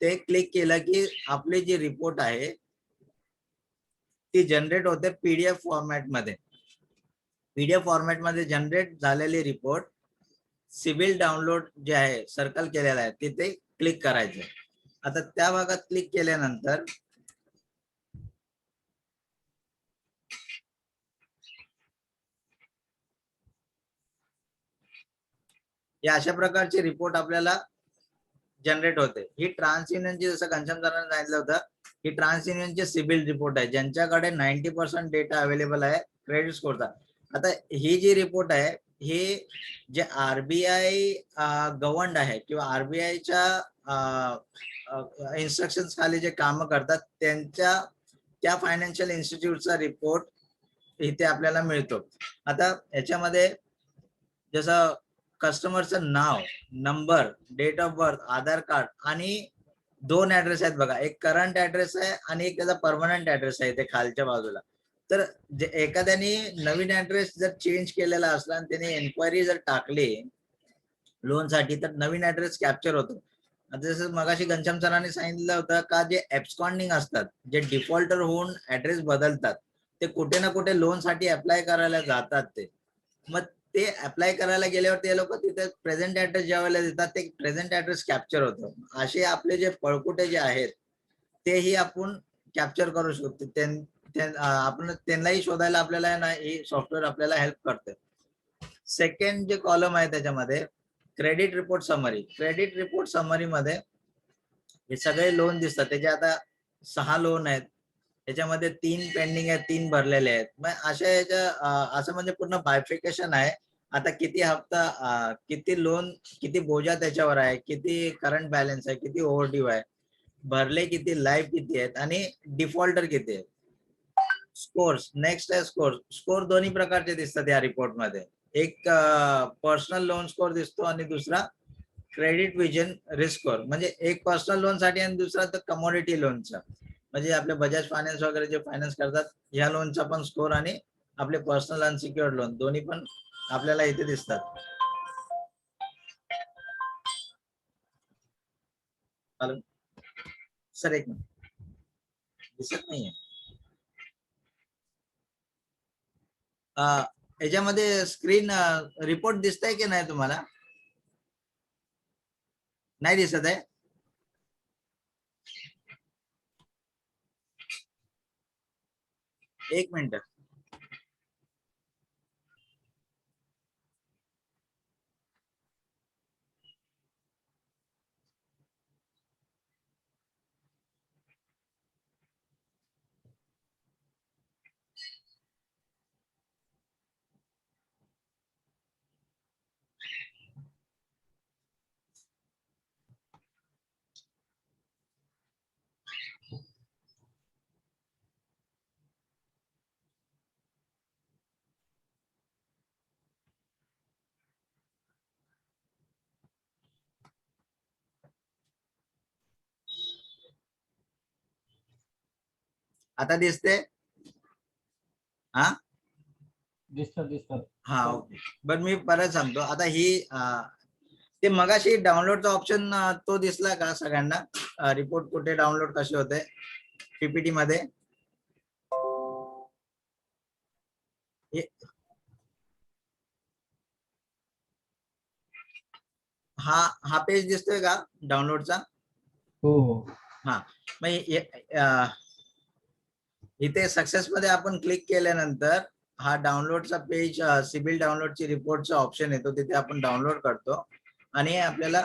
ते क्लिक केलं की आपली जी रिपोर्ट आहे ती जनरेट होते PDF फॉर्मॅट मध्ये. PDF फॉर्मॅट मध्ये जनरेट झालेली रिपोर्ट सिबिल डाउनलोड जे आहे सर्कल केलेला आहे तिथे क्लिक करायचं. आता त्या भागात क्लिक केल्यानंतर या अशा प्रकारचे रिपोर्ट आपल्याला जनरेट होते. ही ट्रान्स युनियनची, जसं घनश्याम सरांनी सांगितलं होतं, ही ट्रान्स युनियनचे सिबिल रिपोर्ट आहे ज्यांच्याकडे 90% डेटा अवेलेबल आहे क्रेडिट स्कोरचा. आता ही जी रिपोर्ट आहे हे जे RBI गव्हर्न्ड आहे किंवा RBIच्या इन्स्ट्रक्शन खाली जे काम करतात त्यांच्या त्या फायनान्शियल इन्स्टिट्यूटचा रिपोर्ट इथे आपल्याला मिळतो. आता याच्यामध्ये जसं कस्टमरचं नाव, number, date of birth, Aadhaar card आणि 2 ऍड्रेस आहेत बघा, एक करंट ऍड्रेस आहे आणि एक त्याचा परमनंट ऍड्रेस आहे ते खालच्या बाजूला. तर एखाद्याने नवीन ऍड्रेस जर चेंज केलेला असला आणि त्याने एन्क्वायरी जर टाकली लोनसाठी, तर नवीन ऍड्रेस कॅप्चर होतो. जसं मगाशी घनश्याम सरांनी सांगितलं होतं का, जे ऍब्स्कॉन्डिंग असतात, जे डिफॉल्टर होऊन ऍड्रेस बदलतात, ते कुठे ना कुठे लोनसाठी अप्लाय करायला जातात. ते मग ते अप्लाय करायला गेल्यावर ते लोक तिथे प्रेझेंट ऍड्रेस ज्या वेळेला देतात, ते प्रेझेंट ऍड्रेस कॅप्चर होतो. असे आपले जे पळकुटे जे आहेत तेही आपण कॅप्चर करू शकतो. आपण त्यांनाही शोधायला आपल्याला ना हे सॉफ्टवेअर आपल्याला हेल्प करते. सेकंड जे कॉलम आहे त्याच्यामध्ये credit report summary. Credit report summary मध्ये हे सगळे लोन दिसतात. त्याचे आता 6 लोन आहेत, त्याच्यामध्ये 3 पेंडिंग आहेत, 3 भरलेले आहेत. मग अशा याच्या असं म्हणजे पूर्ण बायफिकेशन आहे. आता किती हप्ता, किती लोन, किती बोजा त्याच्यावर आहे, किती करंट बॅलन्स आहे, किती ओव्हरड्यू आहे, भरले किती, लाईफ किती आहेत आणि डिफॉल्टर किती आहेत. स्कोर्स नेक्स्ट आहे स्कोर. स्कोर दोन्ही प्रकारचे दिसतात या रिपोर्ट मध्ये. एक पर्सनल लोन स्कोर दिसतो आणि दुसरा क्रेडिट विजन रिस्क स्कोर. म्हणजे एक पर्सनल लोन साठी आणि दुसरा तर कमोडिटी लोनचा, म्हणजे आपले बजाज फायनान्स वगैरे जे फायनान्स करतात ह्या लोनचा पण स्कोर आणि आपले पर्सनल अनसिक्युअर्ड लोन दोन्ही पण आपल्याला इथे दिसतात. हॅलो सर, एक मिनिट, दिसत नाहीये याच्यामध्ये स्क्रीन रिपोर्ट दिसतंय की नाही तुम्हाला? नाही दिसत आहे? एक मिनिट. आता दिसते? हा दिसत. हा, ओके. बरं, मी परत सांगतो. आता ही ते मगाशी डाउनलोडचा ऑप्शन तो दिसला का सगळ्यांना? रिपोर्ट कुठे डाउनलोड कसे होते पीपीटी मध्ये? हा पेज दिसतोय का डाउनलोडचा? हो. हा, मग इथे सक्सेस मध्ये आपण क्लिक केल्यानंतर हा डाउनलोडचा पेज, सिबिल डाउनलोडची रिपोर्टचा ऑप्शन येतो, तिथे आपण डाउनलोड करतो आणि आपल्याला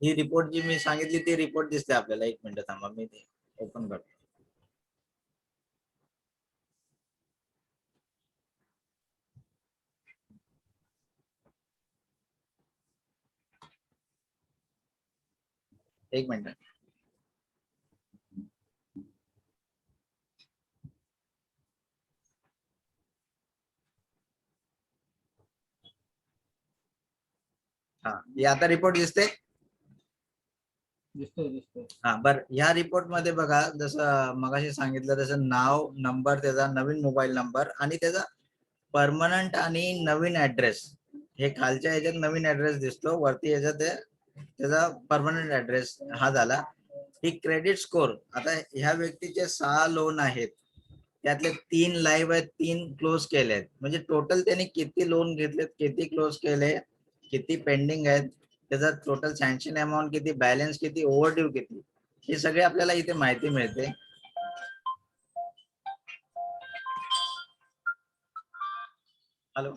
ही रिपोर्ट जी मी सांगितली ती रिपोर्ट दिसते आपल्याला. एक मिनिट थांबा, मी ते ओपन करतो. एक मिनिट. हा, हे आता रिपोर्ट दिसते? दिसतोय. हा, बर. ह्या रिपोर्ट मध्ये बघा, जसं मगाशी सांगितलं तसं नाव, नंबर, त्याचा नवीन मोबाईल नंबर आणि त्याचा परमनंट आणि नवीन ऍड्रेस. हे खालच्या ह्याच्यात नवीन ऍड्रेस दिसतो, वरती ह्याच्यात त्याचा परमनंट ऍड्रेस हा झाला. ही क्रेडिट स्कोर. आता ह्या व्यक्तीचे 6 लोन आहेत, त्यातले 3 लाईव्ह आहेत, 3 क्लोज केले आहेत. म्हणजे टोटल त्यांनी किती लोन घेतलेत, किती क्लोज केले, किती पेंडिंग आहेत, त्याचा टोटल सँक्शन अमाऊंट किती, बॅलन्स किती, ओव्हरड्यू किती, हे सगळे आपल्याला इथे माहिती मिळते. हॅलो.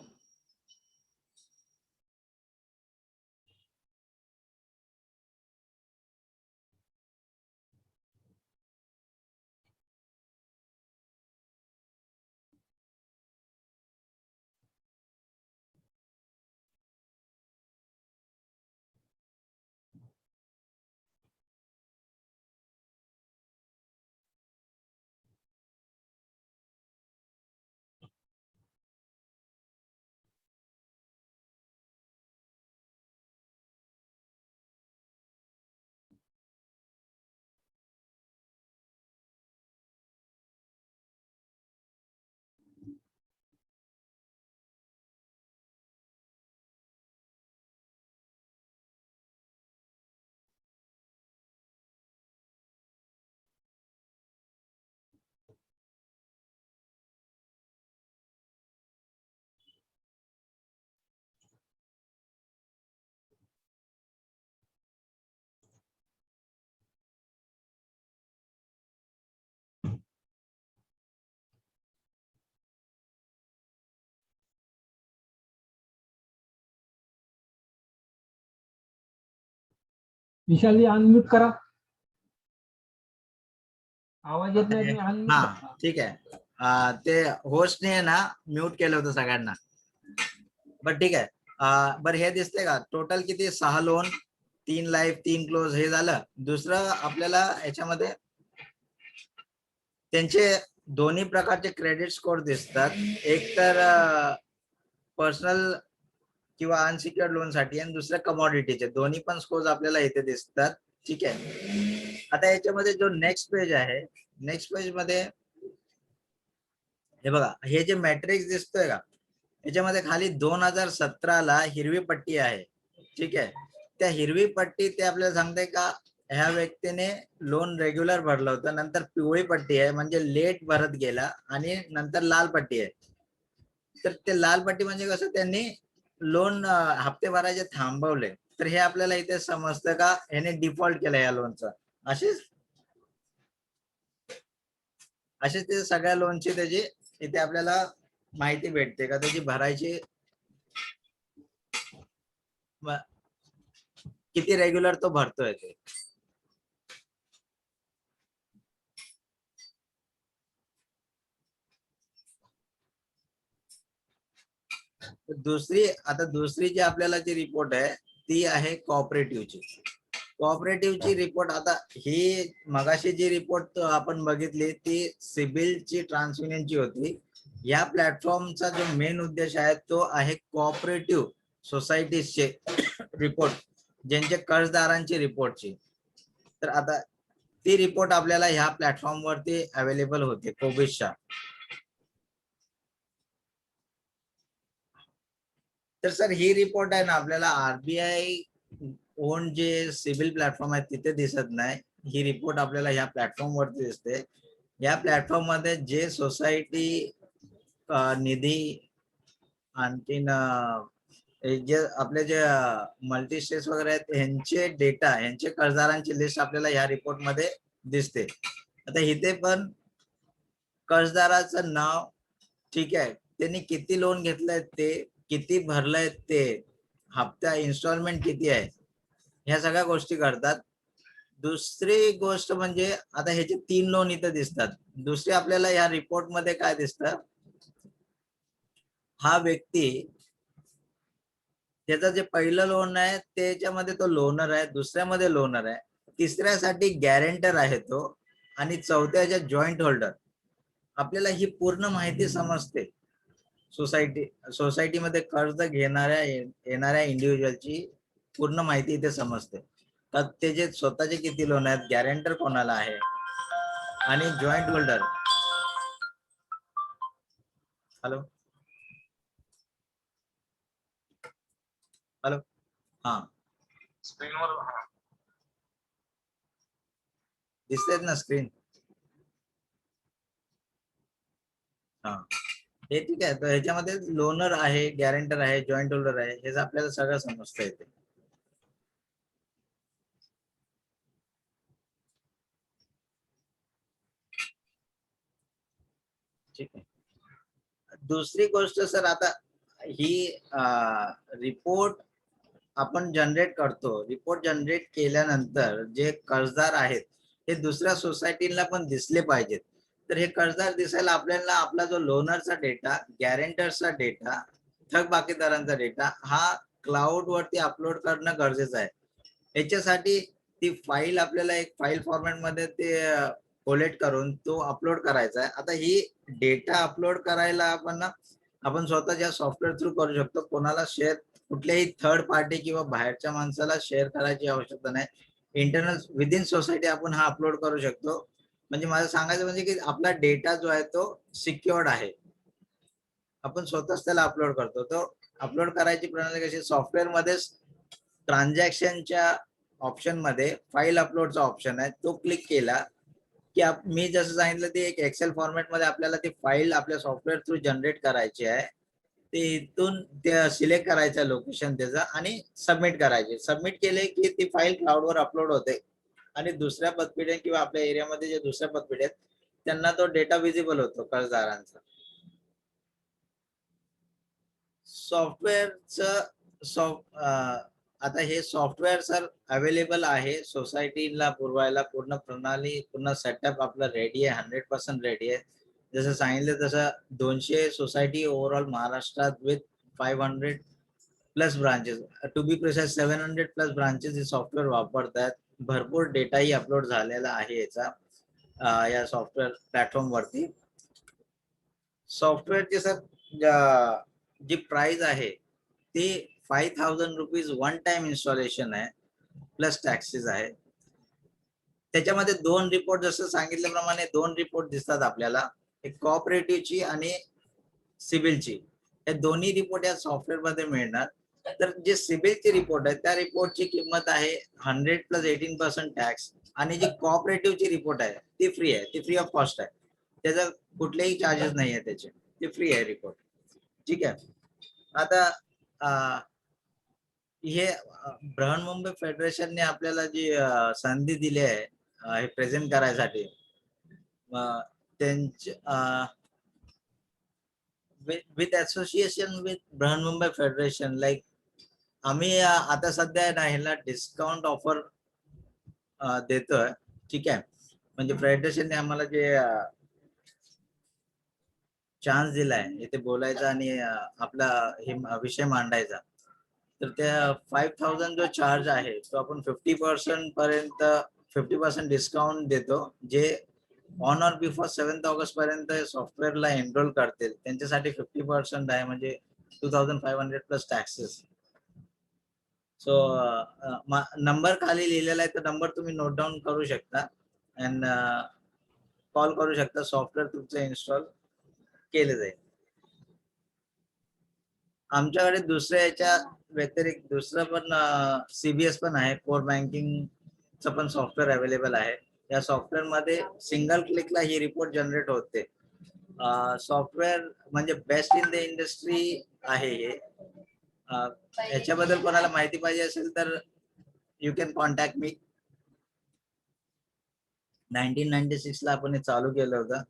विशाली अनम्यूट करा. आवाज येत नाही. तुम्ही हा unmute करा. ठीक आहे. ते होस्टने ना म्यूट केलं होतं सगळ्यांना. बरं ठीक आहे. बरं हे दिसतंय का टोटल किती 6 लोन 3 लाईफ 3 क्लोज हे झालं. दुसरं आपल्याला याच्यामध्ये त्यांचे दोन्ही प्रकारचे क्रेडिट स्कोर दिसतात. एक तर पर्सनल किंवा अनसिक्युअर्ड लोन साठी आणि दुसऱ्या कमॉडिटीचे दोन्ही पण स्कोर आपल्याला इथे दिसतात. ठीक आहे. आता याच्यामध्ये जो नेक्स्ट पेज आहे नेक्स्ट पेज मध्ये हे बघा हे जे मॅट्रिक्स दिसतोय का याच्यामध्ये खाली 2017 ला हिरवी पट्टी आहे. ठीक आहे. त्या हिरवी पट्टी ते आपल्याला सांगते का ह्या व्यक्तीने लोन रेग्युलर भरलं होतं. नंतर पिवळी पट्टी आहे म्हणजे लेट भरत गेला आणि नंतर लाल पट्टी आहे. तर ते लाल पट्टी म्हणजे कसं त्यांनी लोन हप्ते भरायचे थांबवले. तर हे आपल्याला इथे समजतं का ह्याने डिफॉल्ट केलं या लोनचं. असेच ते सगळ्या लोनची त्याची इथे आपल्याला माहिती भेटते का त्याची भरायची किती रेग्युलर तो भरतोय ते. दुसरी जी आपल्याला जी रिपोर्ट आहे ती आहे कोऑपरेटिव्हची. कोऑपरेटिव्हची रिपोर्ट आता ही मगाशी जी रिपोर्ट आपण बघितली ती सिबिलची ट्रान्सयुनियनची होती. या प्लॅटफॉर्मचा जो मेन उद्देश आहे तो आहे कोऑपरेटिव्ह सोसायटीचे रिपोर्ट ज्यांचे कर्जदारांची रिपोर्टची. तर आता ती रिपोर्ट आपल्याला ह्या प्लॅटफॉर्म वरती अवेलेबल होते कोबिसच्या. तर सर ही रिपोर्ट आहे ना आपल्याला आरबीआय ओन जे सिबिल प्लॅटफॉर्म आहे तिथे दिसत नाही. ही रिपोर्ट आपल्याला ह्या प्लॅटफॉर्म वरती दिसते. या प्लॅटफॉर्म मध्ये जे सोसायटी निधी आणखीन जे आपले जे मल्टी स्टेट्स वगैरे आहेत ह्यांचे डेटा ह्यांचे कर्जदारांची लिस्ट आपल्याला ह्या रिपोर्ट मध्ये दिसते. आता इथे पण कर्जदाराचं नाव ठीक आहे त्यांनी किती लोन घेतलंय ते किती भरलंय ते हप्ता इन्स्टॉलमेंट किती आहे ह्या सगळ्या गोष्टी करतात. दुसरी गोष्ट म्हणजे आता ह्याचे 3 लोन इथे दिसतात. दुसरी आपल्याला ह्या रिपोर्ट मध्ये काय दिसतं हा व्यक्ती त्याचं जे पहिलं लोन आहे त्याच्यामध्ये तो लोनर आहे. दुसऱ्यामध्ये लोनर आहे. तिसऱ्यासाठी गॅरेंटर आहे तो आणि चौथ्याच्या जॉईंट होल्डर. आपल्याला ही पूर्ण माहिती समजते सोसायटीमध्ये कर्ज घेणाऱ्या येणाऱ्या इंडिव्हिज्युअलची पूर्ण माहिती इथे समजते. तर त्याचे स्वतःचे किती लोन आहेत गॅरेंटर कोणाला आहे आणि जॉईंट होल्डर. हॅलो हॅलो हा स्क्रीनवर दिसतेत ना स्क्रीन. हा हे ठीक आहे. तर ह्याच्यामध्ये लोनर आहे गॅरेंटर आहे जॉईंट होल्डर आहे हे आपल्याला सगळं समजतं येते. ठीक आहे. दुसरी गोष्ट सर आता ही रिपोर्ट आपण जनरेट करतो. रिपोर्ट जनरेट केल्यानंतर जे कर्जदार आहेत हे दुसऱ्या सोसायटीला पण दिसले पाहिजेत. तर हे कर्जदार दिसायला आपल्याला आपला जो लोनरचा डेटा गॅरेंटरचा डेटा थकबाकीदारांचा डेटा हा क्लाउड वरती अपलोड करणं गरजेचं आहे. याच्यासाठी ती फाईल आपल्याला एक फाईल फॉर्मॅट मध्ये ते कोलेक्ट करून तो अपलोड करायचा आहे. आता ही डेटा अपलोड करायला आपण स्वतःच्या सॉफ्टवेअर थ्रू करू शकतो. कोणाला शेअर कुठल्याही थर्ड पार्टी किंवा बाहेरच्या माणसाला शेअर करायची आवश्यकता नाही. इंटरनल विदिन सोसायटी आपण हा अपलोड करू शकतो. म्हणजे माझं सांगायचं म्हणजे की आपला डेटा जो आहे तो सिक्युअर्ड आहे. आपण स्वतःच त्याला अपलोड करतो. तो अपलोड करायची प्रणाली कशी सॉफ्टवेअर मध्येच ट्रान्झॅक्शनच्या ऑप्शन मध्ये फाईल अपलोडचा ऑप्शन आहे. तो क्लिक केला की मी जसं सांगितलं ते एक एक्सेल फॉर्मॅट मध्ये आपल्याला ती फाईल आपल्या सॉफ्टवेअर थ्रू जनरेट करायची आहे. ते इथून ते सिलेक्ट करायचं लोकेशन त्याचं आणि सबमिट करायचे. सबमिट केले की ती फाईल क्लाउडवर अपलोड होते आणि दुसऱ्या पतपेढ्या किंवा आपल्या एरियामध्ये जे दुसऱ्या पतपेढ्या आहेत त्यांना तो डेटा विजिबल होतो कर्जदारांचा. सॉफ्टवेअरचं आता हे सॉफ्टवेअर सर अवेलेबल आहे सोसायटीला पुरवायला. पूर्ण प्रणाली, पूर्ण सेटअप आपला रेडी आहे, 100% रेडी आहे. जसं सांगितलं तसं 200 सोसायटी ओव्हरऑल महाराष्ट्रात with 500 plus branches, to be precise 700 plus branches हे सॉफ्टवेअर वापरतात. भरपूर डेटाही अपलोड झालेला आहे याचा या सॉफ्टवेअर प्लॅटफॉर्म वरती. सॉफ्टवेअरची सर जी प्राइस आहे ती 5000 रुपीज वन टाइम इन्स्टॉलेशन आहे, प्लस टॅक्सेस आहे. त्याच्यामध्ये 2 रिपोर्ट, जसं सांगितल्याप्रमाणे 2 रिपोर्ट दिसतात आपल्याला, एक कोऑपरेटिव्हची आणि सिबिलची. हे दोन्ही रिपोर्ट या सॉफ्टवेअर मध्ये मिळणार. तर जे सिबिलची रिपोर्ट आहे त्या रिपोर्टची किंमत आहे 100 प्लस 18% टॅक्स, आणि जी कोऑपरेटिव्हची रिपोर्ट आहे ती फ्री आहे, ती फ्री ऑफ कॉस्ट आहे. त्याचा कुठलेही चार्जेस नाही आहे त्याचे, ती फ्री आहे रिपोर्ट. ठीक आहे. आता हे बृहन्मुंबई फेडरेशनने आपल्याला जी संधी दिली आहे हे प्रेझेंट करायसाठी, त्यांच्या with association with Brihanmumbai federation, like आम्ही आता सध्या ना ह्याला डिस्काउंट ऑफर देतोय. ठीक आहे. म्हणजे फेडरेशनने आम्हाला जे चान्स दिलाय इथे बोलायचा आणि आपला हे विषय मांडायचा, तर त्या 5000 जो चार्ज आहे तो आपण 50% पर्यंत 50% डिस्काउंट देतो. जे ऑन ऑर बिफोर 7 ऑगस्ट पर्यंत सॉफ्टवेअरला एनरोल करतील त्यांच्यासाठी 50% आहे, म्हणजे 2500 प्लस टॅक्सेस. सो नंबर खाली लिहिलेला आहे, तर नंबर तुम्ही नोट डाऊन करू शकता अँड कॉल करू शकता. सॉफ्टवेअर तुमचं इन्स्टॉल केले जाईल. आमच्याकडे दुसऱ्या याच्या व्यतिरिक्त दुसरं पण CBS पण आहे, कोर बँकिंगचं पण सॉफ्टवेअर अवेलेबल आहे. या सॉफ्टवेअर मध्ये सिंगल क्लिकला ही रिपोर्ट जनरेट होते. सॉफ्टवेअर म्हणजे बेस्ट इन द इंडस्ट्री आहे हे. याच्याबद्दल कोणाला माहिती पाहिजे असेल तर यू कॅन कॉन्टॅक्ट मी. 1996 ला आपण हे चालू केलं होतं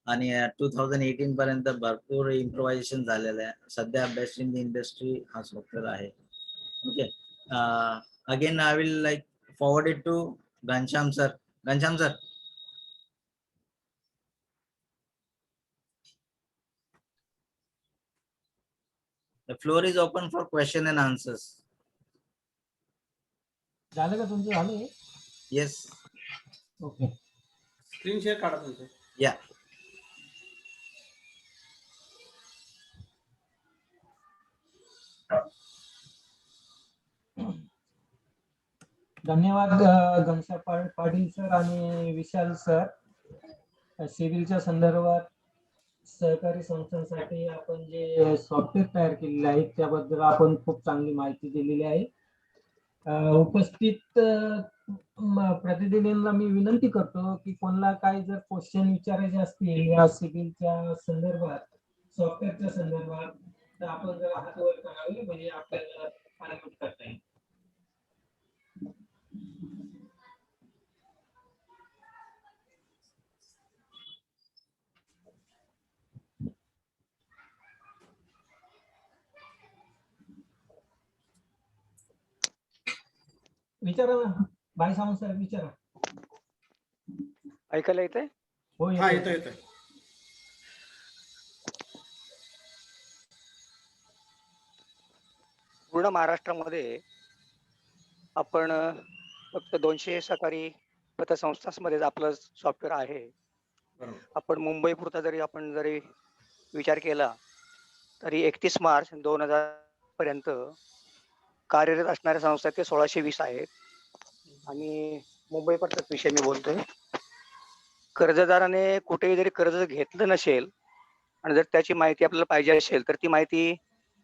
आणि 2018 पर्यंत भरपूर इम्प्रोव्हायझेशन झालेलं आहे. सध्या बेस्ट इन द इंडस्ट्री हा सॉफ्टवेअर आहे. Okay. Again I will like forward it to Ghanshyam sir. Ghanshyam sir, the floor is open for question and answers. झालं का तुमचं? झालं? Yes. ओके. स्क्रीन शेअर काढा तुमचं. Yeah. धन्यवाद घनश्याम पाटील सर आणि विशाल सर. सिव्हिलच्या संदर्भात सहकारी संस्थांसाठी आपण जे सॉफ्टवेअर तयार केलेले आहे त्याबद्दल आपण खूप चांगली माहिती दिलेली आहे. उपस्थित प्रतिनिधींना मी विनंती करतो की कोणाला काय जर क्वेश्चन विचारायचे असतील या सिव्हिलच्या संदर्भात, सॉफ्टवेअरच्या संदर्भात, तर आपण जर हात वर करावे म्हणजे आपल्याला अनम्यूट करता येईल. विचारा ना भाई सावंत सर, विचारा. ऐकायला येतंय? हो हा, येतोय. येतोय. पूर्ण महाराष्ट्रामध्ये आपण फक्त 200 सहकारी पतसंस्थांमध्येच आपलं सॉफ्टवेअर आहे. बरोबर. आपण मुंबई पुरता जरी विचार केला तरी 31 मार्च 2000 पर्यंत कार्यरत असणाऱ्या संस्था ते 1620 आहेत. आणि मुंबई पुरताच विषय मी बोलतोय. कर्जदाराने कुठेही जरी कर्ज घेतलं नसेल आणि जर त्याची माहिती आपल्याला पाहिजे असेल तर ती माहिती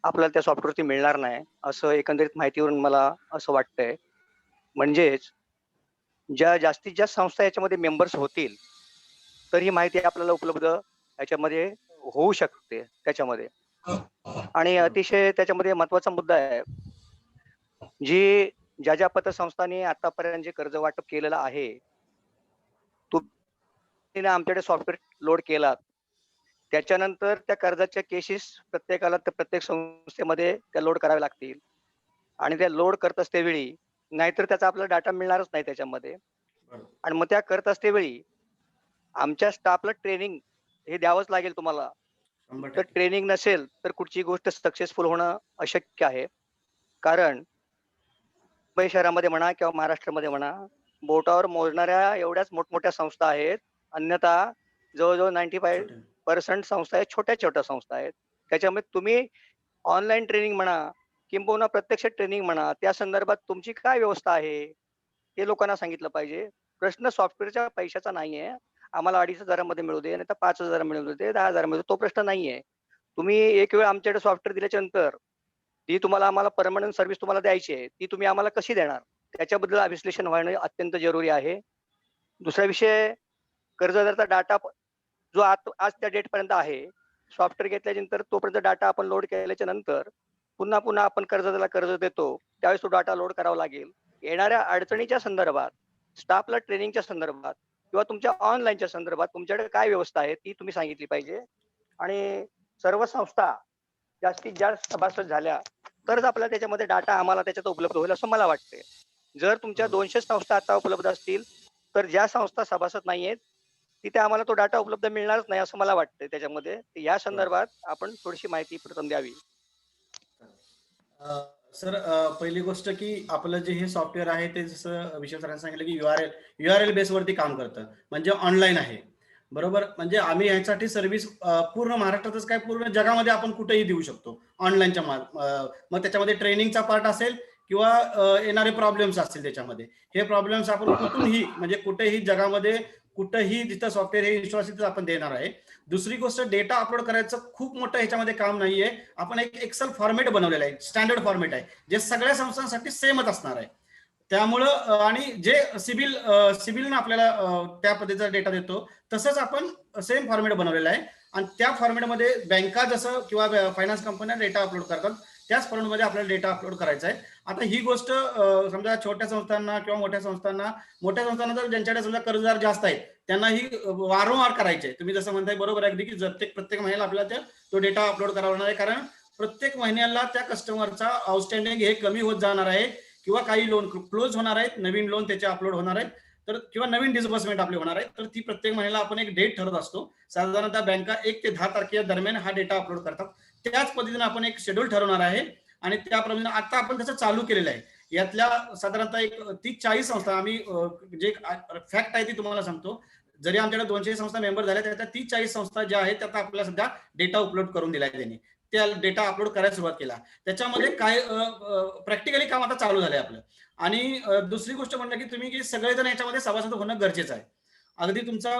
आपल्याला त्या सॉफ्टवेअरवरती मिळणार नाही, असं एकंदरीत माहितीवरून मला असं वाटतंय. म्हणजेच ज्या जास्तीत जास्त संस्था याच्यामध्ये मेंबर्स होतील तर ही माहिती आपल्याला उपलब्ध याच्यामध्ये होऊ शकते त्याच्यामध्ये. आणि अतिशय त्याच्यामध्ये महत्वाचा मुद्दा आहे, जी ज्या पतसंस्थांनी आतापर्यंत जे कर्ज वाटप केलेलं आहे, तुम्ही आमच्याकडे सॉफ्टवेअर लोड केला त्याच्यानंतर त्या कर्जाच्या केसेस प्रत्येकाला प्रत्येक संस्थेमध्ये त्या लोड कराव्या लागतील. आणि ते लोड करत असते वेळी नाहीतर त्याचा आपला डाटा मिळणारच नाही त्याच्यामध्ये. बरोबर. आणि मग त्या करत असते वेळी आमच्या स्टाफला ट्रेनिंग हे द्यावंच लागेल तुम्हाला. 100% तर ट्रेनिंग नसेल तर कुठची गोष्ट सक्सेसफुल होणं अशक्य आहे. कारण मुंबई शहरामध्ये म्हणा किंवा महाराष्ट्रामध्ये म्हणा, बोटावर मोजणाऱ्या एवढ्याच मोठमोठ्या संस्था आहेत. अन्यथा जवळजवळ 95% छोटे. संस्था आहेत, छोट्या-छोट्या संस्था आहेत. त्याच्यामध्ये तुम्ही ऑनलाईन ट्रेनिंग म्हणा, किंबहुना प्रत्यक्ष ट्रेनिंग म्हणा, त्या संदर्भात तुमची काय व्यवस्था आहे, हे लोकांना सांगितलं पाहिजे. प्रश्न सॉफ्टवेअरच्या पैशाचा नाहीये. आम्हाला 2,500 मध्ये मिळू दे, नाहीतर 5,000 मिळू दे, 10,000 मिळू दे, तो प्रश्न नाहीये. तुम्ही एक वेळ आमच्याकडे सॉफ्टवेअर दिल्याच्या नंतर ती तुम्हाला आम्हाला परमनंट सर्व्हिस तुम्हाला द्यायची आहे. ती तुम्ही आम्हाला कशी देणार? त्याच्याबद्दल विश्लेषण होणं अत्यंत जरुरी आहे. दुसरा विषय, कर्जदाराचा डाटा जो आज त्या डेटपर्यंत आहे. सॉफ्टवेअर घेतल्यानंतर तोपर्यंत डाटा आपण लोड केल्याच्या नंतर पुन्हा आपण कर्जदाराला कर्ज देतो. त्यावेळेस तो डाटा लोड करावा लागेल. येणाऱ्या अडचणीच्या संदर्भात, स्टाफला ट्रेनिंगच्या संदर्भात किंवा तुमच्या ऑनलाईनच्या संदर्भात तुमच्याकडे काय व्यवस्था आहे ती तुम्ही सांगितली पाहिजे. आणि सर्व संस्था जास्तीत जास्त सभासद झाल्या तरच आपल्याला त्याच्यामध्ये डाटा आम्हाला त्याच्यात उपलब्ध होईल असं मला वाटते. जर तुमच्या 200 संस्था आता उपलब्ध असतील तर ज्या संस्था सभासद नाहीयेत तिथे आम्हाला तो डाटा उपलब्ध मिळणारच नाही असं मला वाटतंय त्याच्यामध्ये. या संदर्भात आपण थोडीशी माहिती प्रथम द्यावी. सर, पहिली गोष्ट की आपलं जे हे सॉफ्टवेअर आहे ते जसं विशेष सरांनी सांगितलं की युआरएल बेसवरती काम करतं, म्हणजे ऑनलाईन आहे. बरोबर. म्हणजे आम्ही ह्यासाठी सर्व्हिस पूर्ण महाराष्ट्रातच काय पूर्ण जगामध्ये आपण कुठेही देऊ शकतो ऑनलाईनच्या मग त्याच्यामध्ये ट्रेनिंगचा पार्ट असेल किंवा येणारे प्रॉब्लेम्स असतील त्याच्यामध्ये. हे प्रॉब्लेम्स आपण कुठूनही म्हणजे कुठेही जगामध्ये कुठेही जिथं सॉफ्टवेअर हे इन्स्टॉल असेल तिथं आपण देणार आहे. दुसरी गोष्ट, डेटा अपलोड करायचं खूप मोठं ह्याच्यामध्ये काम नाहीये. आपण एक एक्सेल फॉर्मेट बनवलेला आहे, स्टँडर्ड फॉर्मेट आहे, जे सगळ्या संस्थांसाठी सेमच असणार आहे. त्यामुळं आणि जे सिव्हिलनं आपल्याला त्या पद्धतीचा डेटा देतो तसंच आपण सेम फॉर्मेट बनवलेला आहे. आणि त्या फॉर्मेटमध्ये बँका जसं किंवा फायनान्स कंपन्या डेटा अपलोड करतात त्याच फॉर्मेटमध्ये आपल्याला डेटा अपलोड करायचा आहे. आता ही गोष्ट समजा छोट्या संस्थांना किंवा मोठ्या संस्थांना जर ज्यांच्याकडे समजा कर्जदार जास्त आहेत त्यांना ही वारंवार करायचे. तुम्ही जसं म्हणताय बरोबर आहे अगदी की प्रत्येक महिन्याला आपल्याला तो डेटा अपलोड करावा लागणार आहे. कारण प्रत्येक महिन्याला त्या कस्टमरचा आउटस्टँडिंग हे कमी होत जाणार आहे किंवा काही लोन क्लोज होणार आहेत, नवीन लोन त्याचे अपलोड होणार आहेत तर किंवा नवीन डिस्बर्समेंट आपले होणार आहे. तर ती प्रत्येक महिन्याला आपण एक डेट ठरवत असतो. साधारणतः बँका 1 ते 10 तारखेच्या दरम्यान हा डेटा अपलोड करतात. त्याच पद्धतीने आपण एक शेड्यूल ठरवणार आहे आणि त्याप्रमाणे आता आपण त्याचं चालू केलेलं आहे. यातल्या साधारणतः एक 30-40 संस्था आम्ही जे फॅक्ट आहे ती तुम्हाला सांगतो. जरी आमच्याकडे 200 संस्था मेंबर झाल्या त्याच्या 30-40 संस्था ज्या आहेत त्या आपल्याला सध्या डेटा अपलोड करून दिलाय त्यांनी. त्या डेटा अपलोड करायला सुरुवात केला. त्याच्यामध्ये काय प्रॅक्टिकली काम आता चालू झालंय आपलं. आणि दुसरी गोष्ट म्हणलं की तुम्ही की सगळेजण याच्यामध्ये सभासद होणं गरजेचं आहे. अगदी तुमचा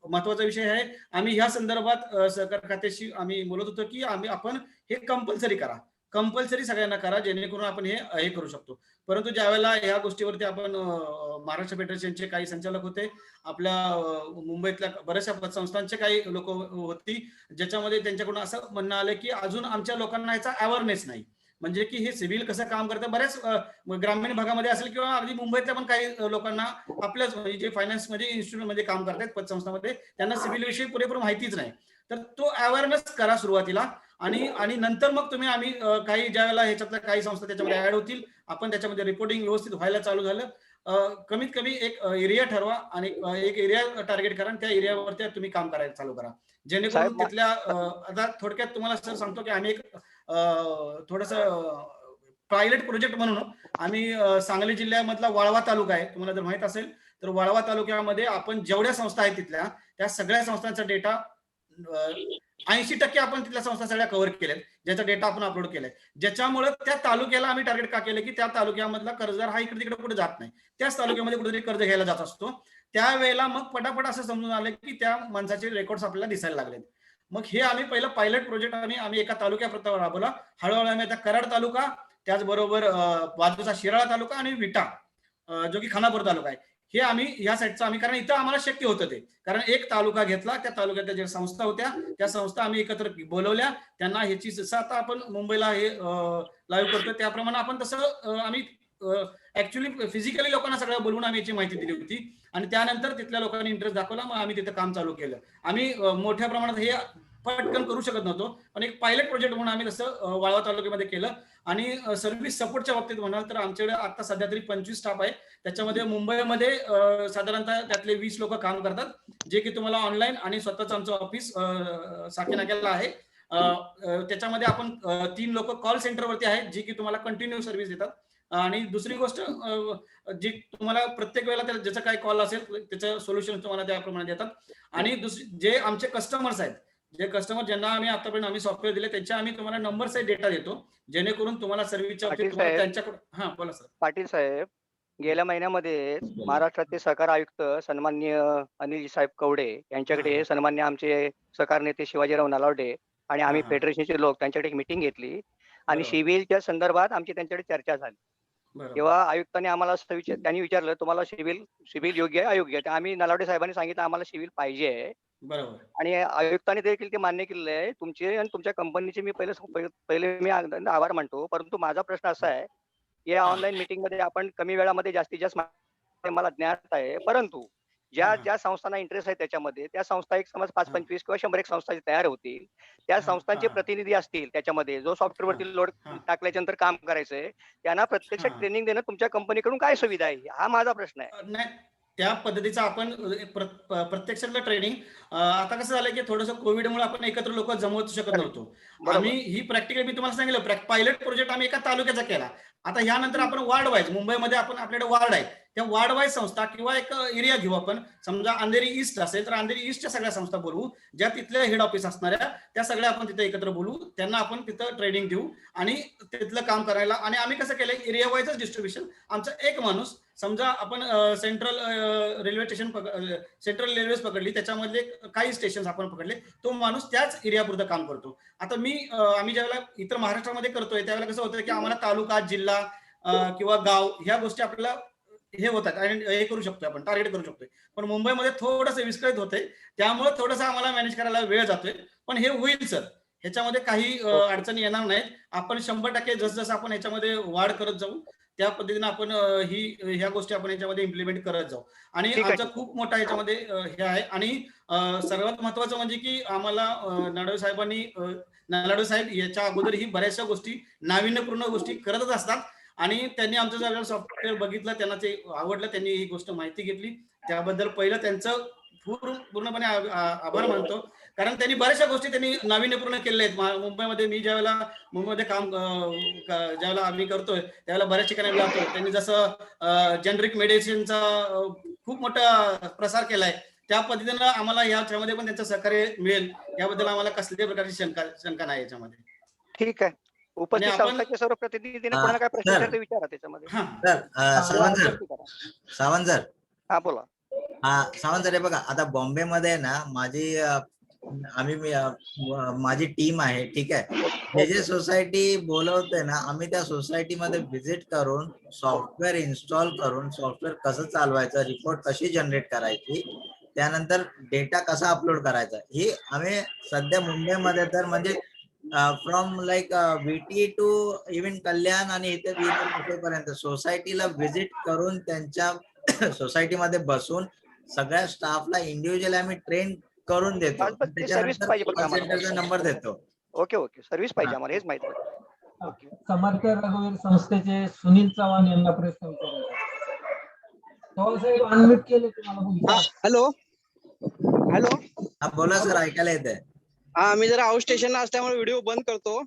महत्वाचा विषय आहे. आम्ही ह्या संदर्भात सहकार खात्याशी आम्ही बोलत होतो की आपण हे कंपल्सरी करा, कंपल्सरी सगळ्यांना करा जेणेकरून आपण हे करू शकतो. परंतु ज्यावेळेला ह्या गोष्टीवरती आपण महाराष्ट्र फेडरेशनचे काही संचालक होते, आपल्या मुंबईतल्या बऱ्याचशा पतसंस्थांचे काही लोक होती, ज्याच्यामध्ये त्यांच्याकडून असं म्हणणं आलं की अजून आमच्या लोकांना याचा अवेअरनेस नाही. म्हणजे की हे सिव्हिल कसं काम करतं. बऱ्याच ग्रामीण भागामध्ये असेल किंवा अगदी मुंबईतल्या पण काही लोकांना आपल्याच जे फायनान्स मध्ये इन्स्टिट्यूट मध्ये काम करतात पतसंस्थांमध्ये त्यांना सिव्हिल विषयी पुरेपूर माहितीच नाही. तर तो अवेअरनेस करा सुरुवातीला आणि नंतर मग तुम्ही आम्ही काही ज्या वेळेला ह्याच्यातल्या काही संस्था त्याच्यामध्ये ऍड होतील आपण त्याच्यामध्ये रिपोर्टिंग व्यवस्थित व्हायला चालू झालं. कमीत कमी एक एरिया ठरवा आणि एक एरिया टार्गेट करा आणि त्या एरियावरती तुम्ही काम करायला चालू करा जेणेकरून तिथल्या आता थोडक्यात तुम्हाला सर सांगतो की आम्ही एक थोडस पायलट प्रोजेक्ट म्हणून आम्ही सांगली जिल्ह्यामधला वाळवा तालुका आहे, तुम्हाला जर माहित असेल तर वाळवा तालुक्यामध्ये आपण जेवढ्या संस्था आहेत तिथल्या त्या सगळ्या संस्थांचा डेटा 80% आपण तिथल्या संस्था सगळ्या कव्हर केल्यात, ज्याचा डेटा आपण अपलोड केलाय. ज्याच्यामुळे त्या तालुक्याला आम्ही टार्गेट का केलं की त्या तालुक्यामधला कर्जदार हा इकडे तिकडे कुठे जात नाही, त्याच तालुक्यामध्ये कुठेतरी कर्ज घ्यायला जात असतो. त्यावेळेला मग पटापट असं समजून आलं की त्या माणसाचे रेकॉर्ड्स आपल्याला दिसायला लागलेत. मग हे आम्ही पहिलं पायलट प्रोजेक्ट आम्ही एका तालुक्याप्रमाणे राबवला. हळूहळू आम्ही आता कराड तालुका, त्याचबरोबर बाजूचा शिराळा तालुका आणि विटा जो की खानापूर तालुका आहे, हे आम्ही ह्या साईडचं आम्ही कारण इथं आम्हाला शक्य होतं ते, कारण एक तालुका घेतला, त्या तालुक्यातल्या ज्या संस्था होत्या त्या संस्था आम्ही एकत्र बोलवल्या, त्यांना ह्याची जसं आता आपण मुंबईला हे लाईव्ह करतो त्याप्रमाणे आपण तसं आम्ही ऍक्च्युअली फिजिकली लोकांना सगळं बोलवून आम्ही याची माहिती दिली होती आणि त्यानंतर तिथल्या लोकांनी इंटरेस्ट दाखवला, मग आम्ही तिथं काम चालू केलं. आम्ही मोठ्या प्रमाणात हे पटकन करू शकत नव्हतो. पण एक पायलट प्रोजेक्ट म्हणून आम्ही तसं वाळवा तालुक्यामध्ये केलं. आणि सर्व्हिस सपोर्टच्या बाबतीत म्हणाल तर आमच्याकडे आता सध्या तरी 25 स्टाफ आहे. त्याच्यामध्ये मुंबईमध्ये साधारणतः त्यातले 20 लोक काम करतात, जे की तुम्हाला ऑनलाईन आणि स्वतःच आमचं ऑफिस साकीनाक्याला आहे. त्याच्यामध्ये आपण 3 लोक कॉल सेंटरवरती आहेत, जे की तुम्हाला कंटिन्यू सर्व्हिस देतात. आणि दुसरी गोष्ट जी तुम्हाला प्रत्येक वेळेला ज्याचा काय कॉल असेल त्याचं सोल्युशन तुम्हाला त्याप्रमाणे देतात. आणि दुसरी जे आमचे कस्टमर्स आहेत, जे कस्टमर ज्यांना आम्ही सॉफ्टवेअर दिले त्यांच्या आम्ही तुम्हाला नंबर सहित डेटा देतो, जेणेकरून तुम्हाला सर्व्हिसच्या बाबतीत पाटील तुम्हाला साहेब त्यांच्याकडून. हा, बोला सर. पाटील साहेब, गेल्या महिन्यामध्ये महाराष्ट्राचे सहकार आयुक्त सन्माननीय अनिल साहेब कवडे यांच्याकडे हा. सन्मान्य आमचे सहकार नेते शिवाजीराव नलावडे आणि आम्ही हा. फेडरेशनचे लोक त्यांच्याकडे एक मीटिंग घेतली आणि बरोबर. सिव्हिलच्या संदर्भात आमची त्यांच्याकडे चर्चा झाली. बरोबर. तेव्हा आयुक्तांनी आम्हाला असं त्यांनी विचारलं, तुम्हाला सिव्हिल योग्य आहे अयोग्य आहे? आम्ही नलावडे साहेबांनी सांगितलं आम्हाला सिव्हिल पाहिजे आहे. बरोबर. आणि आयुक्तांनी देखील ते मान्य केलेलं आहे. तुमचे आणि तुमच्या कंपनीचे मी पहिले मी आभार मानतो. परंतु माझा प्रश्न असा आहे, या ऑनलाईन मीटिंग मध्ये आपण कमी वेळामध्ये जास्तीत जास्त माहिती मला ज्ञात आहे. परंतु ज्या संस्थांना इंटरेस्ट आहे त्याच्यामध्ये, त्या संस्था एक समज 5-25 किंवा 100 एक संस्था तयार होतील, त्या संस्थांचे प्रतिनिधी असतील त्याच्यामध्ये, जो सॉफ्टवेअर वरती लोड टाकल्याच्या नंतर काम करायचंय, त्यांना प्रत्यक्षात ट्रेनिंग देणं तुमच्या कंपनीकडून काय सुविधा आहे? हा माझा प्रश्न आहे. नाही, त्या पद्धतीचा आपण प्रत्यक्षातलं ट्रेनिंग. आता कसं झालं की थोडंसं कोविडमुळे आपण एकत्र लोक जमवू शकत नव्हतो. बरोबर. आम्ही ही प्रॅक्टिकल मी तुम्हाला सांगितलं पायलट प्रोजेक्ट आम्ही एका तालुक्याचा केला. आता यानंतर आपण वार्ड वाईज मुंबईमध्ये आपल्याकडे वार्ड आहे, त्या वार्ड वाईज संस्था किंवा एक एरिया घेऊ आपण. समजा अंधेरी ईस्ट असेल तर अंधेरी ईस्टच्या सगळ्या संस्था बोलवू, ज्या तिथल्या हेड ऑफिस असणाऱ्या त्या सगळ्या आपण तिथे एकत्र बोलवू, त्यांना आपण तिथं ट्रेनिंग देऊ आणि तिथलं काम करायला. आणि आम्ही कसं केलंय, एरिया वाईजच डिस्ट्रीब्युशन. आमचा एक माणूस, समजा आपण central railway station central railway पकडली, त्याच्यामध्ये काही स्टेशन आपण पकडले, तो माणूस त्याच एरियापुरतं काम करतो. आता आम्ही ज्यावेळेला इतर महाराष्ट्रामध्ये करतोय त्यावेळेला कसं होतं की आम्हाला तालुका, जिल्हा किंवा गाव ह्या गोष्टी आपल्याला हे होतात आणि हे करू शकतोय, आपण टार्गेट करू शकतोय. पण मुंबईमध्ये थोडंसं विस्कळीत होतंय, त्यामुळे थोडंसं आम्हाला मॅनेज करायला वेळ जातोय. पण हे होईल सर, ह्याच्यामध्ये काही अडचणी येणार नाहीत. आपण 100% जसं आपण ह्याच्यामध्ये वाढ करत जाऊ, त्या पद्धतीने आपण ह्या गोष्टी आपण याच्यामध्ये इम्प्लिमेंट करत जाऊ. आणि आमचा खूप मोठा ह्याच्यामध्ये हे आहे. आणि सर्वात महत्वाचं म्हणजे की आम्हाला नलावडे साहेब याच्या अगोदरही बऱ्याचशा गोष्टी, नाविन्यपूर्ण गोष्टी करतच असतात. आणि त्यांनी आमचं ज्यावेळेला सॉफ्टवेअर बघितलं, त्यांना ते आवडलं, त्यांनी ही गोष्ट माहिती घेतली. त्याबद्दल पहिलं त्यांचं पूर्णपणे आभार मानतो. कारण त्यांनी बऱ्याचशा गोष्टी त्यांनी नाविन्यपूर्ण केलेल्या आहेत. मुंबईमध्ये मी ज्यावेळेला मुंबईमध्ये काम ज्यावेळेला आम्ही करतोय त्यावेळेला बऱ्याच ठिकाणी जातोय. त्यांनी जसं जेनरिक मेडिसिनचा खूप मोठा प्रसार केलाय, त्या पद्धतीनं आम्हाला याच्यामध्ये पण त्यांचं सहकार्य मिळेल याबद्दल आम्हाला कसल्याही प्रकारची शंका नाही याच्यामध्ये. ठीक आहे. उपस्थित संस्थांचे सर्व प्रतिनिधीने कोणाला काय प्रश्न विचारते विचारा त्याच्यामध्ये. सावंत सर. हा, बोला. सावंत सर, हे बघा, आता बॉम्बेमध्ये ना माझी टीम आहे, ठीक आहे. हे जे सोसायटी बोलवते ना, आम्ही त्या सोसायटीमध्ये व्हिजिट करून सॉफ्टवेअर इन्स्टॉल करून सॉफ्टवेअर कसं चालवायचं, रिपोर्ट कशी जनरेट करायची, त्यानंतर डेटा कसा अपलोड करायचा, ही आम्ही सध्या मुंबईमध्ये तर म्हणजे from like VT to even Kalyan आणि इथे पर्यंत सोसायटीला व्हिजिट करून त्यांच्या सोसायटीमध्ये बसून सगळ्या स्टाफला इंडिव्हिज्युअल आम्ही ट्रेन करून देतो. त्याच्यानंतर नंबर देतो. ओके, सर्व्हिस पाहिजे आम्हाला, हेच माहिती आहे. समर्थ रघुवीर संस्थेचे सुनील चव्हाण यांना प्रश्न विचारायचा. चव्हाण साहेब, अनम्यूट केले तुम्हाला. हॅलो. हा, बोला सर, ऐकायला येतंय. हा, मी जरा आउट स्टेशनला असल्यामुळे व्हिडिओ बंद करतो.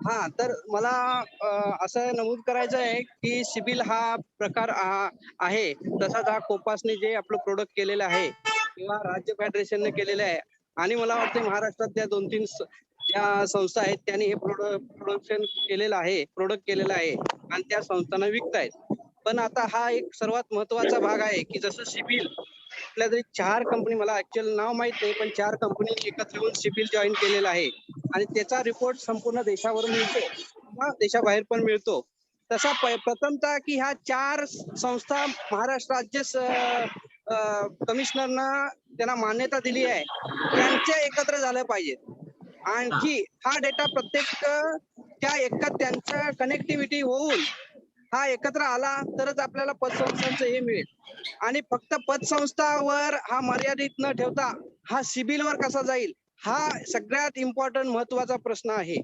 हा, तर मला असं नमूद करायचं आहे की सिबिल हा प्रकार आहे, तसाच हा कोपासने जे आपलं प्रोडक्ट केलेलं आहे किंवा राज्य फेडरेशनने केलेलं आहे, आणि मला वाटतं महाराष्ट्रातल्या 2-3 ज्या संस्था आहेत त्यांनी हे प्रोडक्ट केलेलं आहे आणि त्या संस्थांना विकतायत. पण आता हा एक सर्वात महत्वाचा भाग आहे की जसं सिबिल आपल्या तरी 4 कंपनी, मला ऍक्च्युअल नाव माहित नाही, पण 4 कंपनी एकत्र येऊन सिबिल जॉईन केलेला आहे आणि त्याचा रिपोर्ट संपूर्ण देशावर मिळतो किंवा देशाबाहेर पण मिळतो. तसा प्रथमतः की ह्या 4 संस्था महाराष्ट्र राज्य कमिशनरना त्यांना मान्यता दिली आहे, त्यांच्या एकत्र झालं पाहिजे. आणखी हा डेटा प्रत्येक त्यांचा कनेक्टिव्हिटी होऊन हा एकत्र आला तरच आपल्याला पतसंस्थांचं हे मिळेल. आणि फक्त पतसंस्थावर हा मर्यादित न ठेवता हा सिबिलवर कसा जाईल हा सगळ्यात इम्पॉर्टंट महत्वाचा प्रश्न आहे.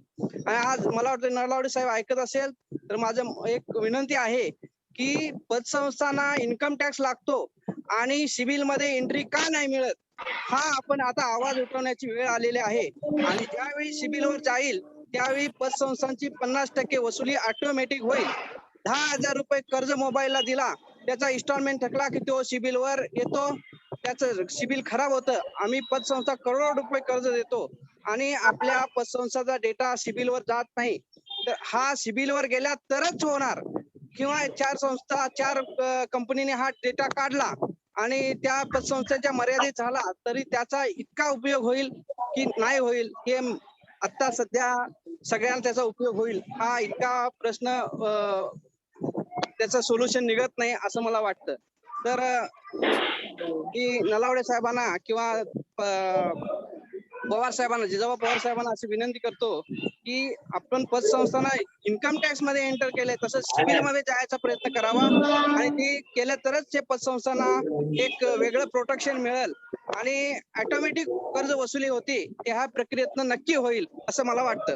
आणि आज मला वाटतं नलावडे साहेब ऐकत असेल तर माझं एक विनंती आहे की पतसंस्थांना इन्कम टॅक्स लागतो आणि सिव्हिल मध्ये एंट्री का नाही मिळत, हा आपण आता आवाज उठवण्याची वेळ आलेली आहे. आणि ज्यावेळी सिव्हिल वर जाईल त्यावेळी पतसंस्थांची 50% वसुली ऑटोमॅटिक होईल. 10,000 रुपये कर्ज मोबाईलला दिला, त्याचा इन्स्टॉलमेंट थकला की तो सिबिल वर येतो, त्याचं सिबिल खराब होतं. आम्ही पतसंस्था करोड रुपये कर्ज देतो आणि आपल्या पतसंस्थाचा डेटा सिबिल वर जात नाही. तर हा सिबिल वर गेला तरच होणार. किंवा 4 कंपनीने हा डेटा काढला आणि त्या पतसंस्थेच्या मर्यादित झाला तरी त्याचा इतका उपयोग होईल की नाही होईल हे आता सध्या सगळ्यांना त्याचा उपयोग होईल हा इतका प्रश्न त्याचं सोल्युशन निघत नाही असं मला वाटतं. तर मी नलावडे साहेबांना किंवा पवार साहेबांना, जिजाबा पवार साहेबांना अशी विनंती करतो की आपण पतसंस्थांना इन्कम टॅक्स मध्ये एंटर केले तसंच सिव्हिल मध्ये जायचा प्रयत्न करावा आणि ते केलं तरच ते पतसंस्थांना एक वेगळं प्रोटेक्शन मिळेल आणि ऑटोमॅटिक कर्ज वसुली होती ते ह्या प्रक्रियेतनं नक्की होईल असं मला वाटतं.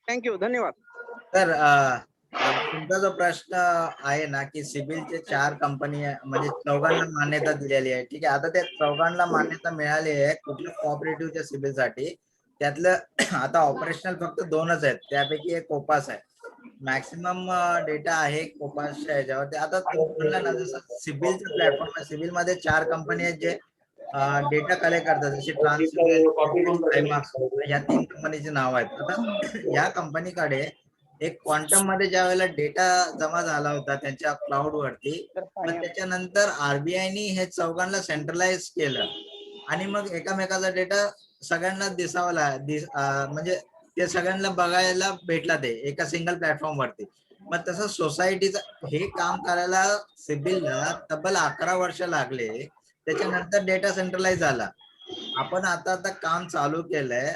थँक्यू, धन्यवाद. तर तुमचा जो प्रश्न आहे ना की सिबिलचे 4 कंपनी म्हणजे चौघांना मान्यता दिलेली आहे, ठीक आहे. आता त्या चौघांना मान्यता मिळाली आहे कुठल्या कोऑपरेटिव्हच्या सिबिलसाठी. त्यातलं आता ऑपरेशनल फक्त 2च आहेत, त्यापैकी एक कोपास आहे. मॅक्सिमम डेटा आहे कोपासच्या याच्यावर. आता तुम्ही म्हणला ना जसं सिबिलचं प्लॅटफॉर्म आहे, सिबिल मध्ये 4 कंपनी आहेत जे डेटा कलेक्ट करतात, जशी ट्रान्ससिबिल, या 3 कंपनीचे नाव आहेत. आता या कंपनीकडे एक क्वांटम मध्ये ज्या वेळेला डेटा जमा झाला होता त्यांच्या क्लाउड वरती, मग त्याच्यानंतर आरबीआयनी हे चौघांना सेंट्रलाइज केलं आणि मग एकामेकाचा डेटा सगळ्यांना म्हणजे ते सगळ्यांना बघायला भेटला ते एका सिंगल प्लॅटफॉर्म वरती. मग तसं सोसायटीचं हे काम करायला सिबिलला तब्बल 11 वर्ष लागले. त्याच्यानंतर डेटा सेंट्रलाइज झाला. आपण आता काम चालू केलंय.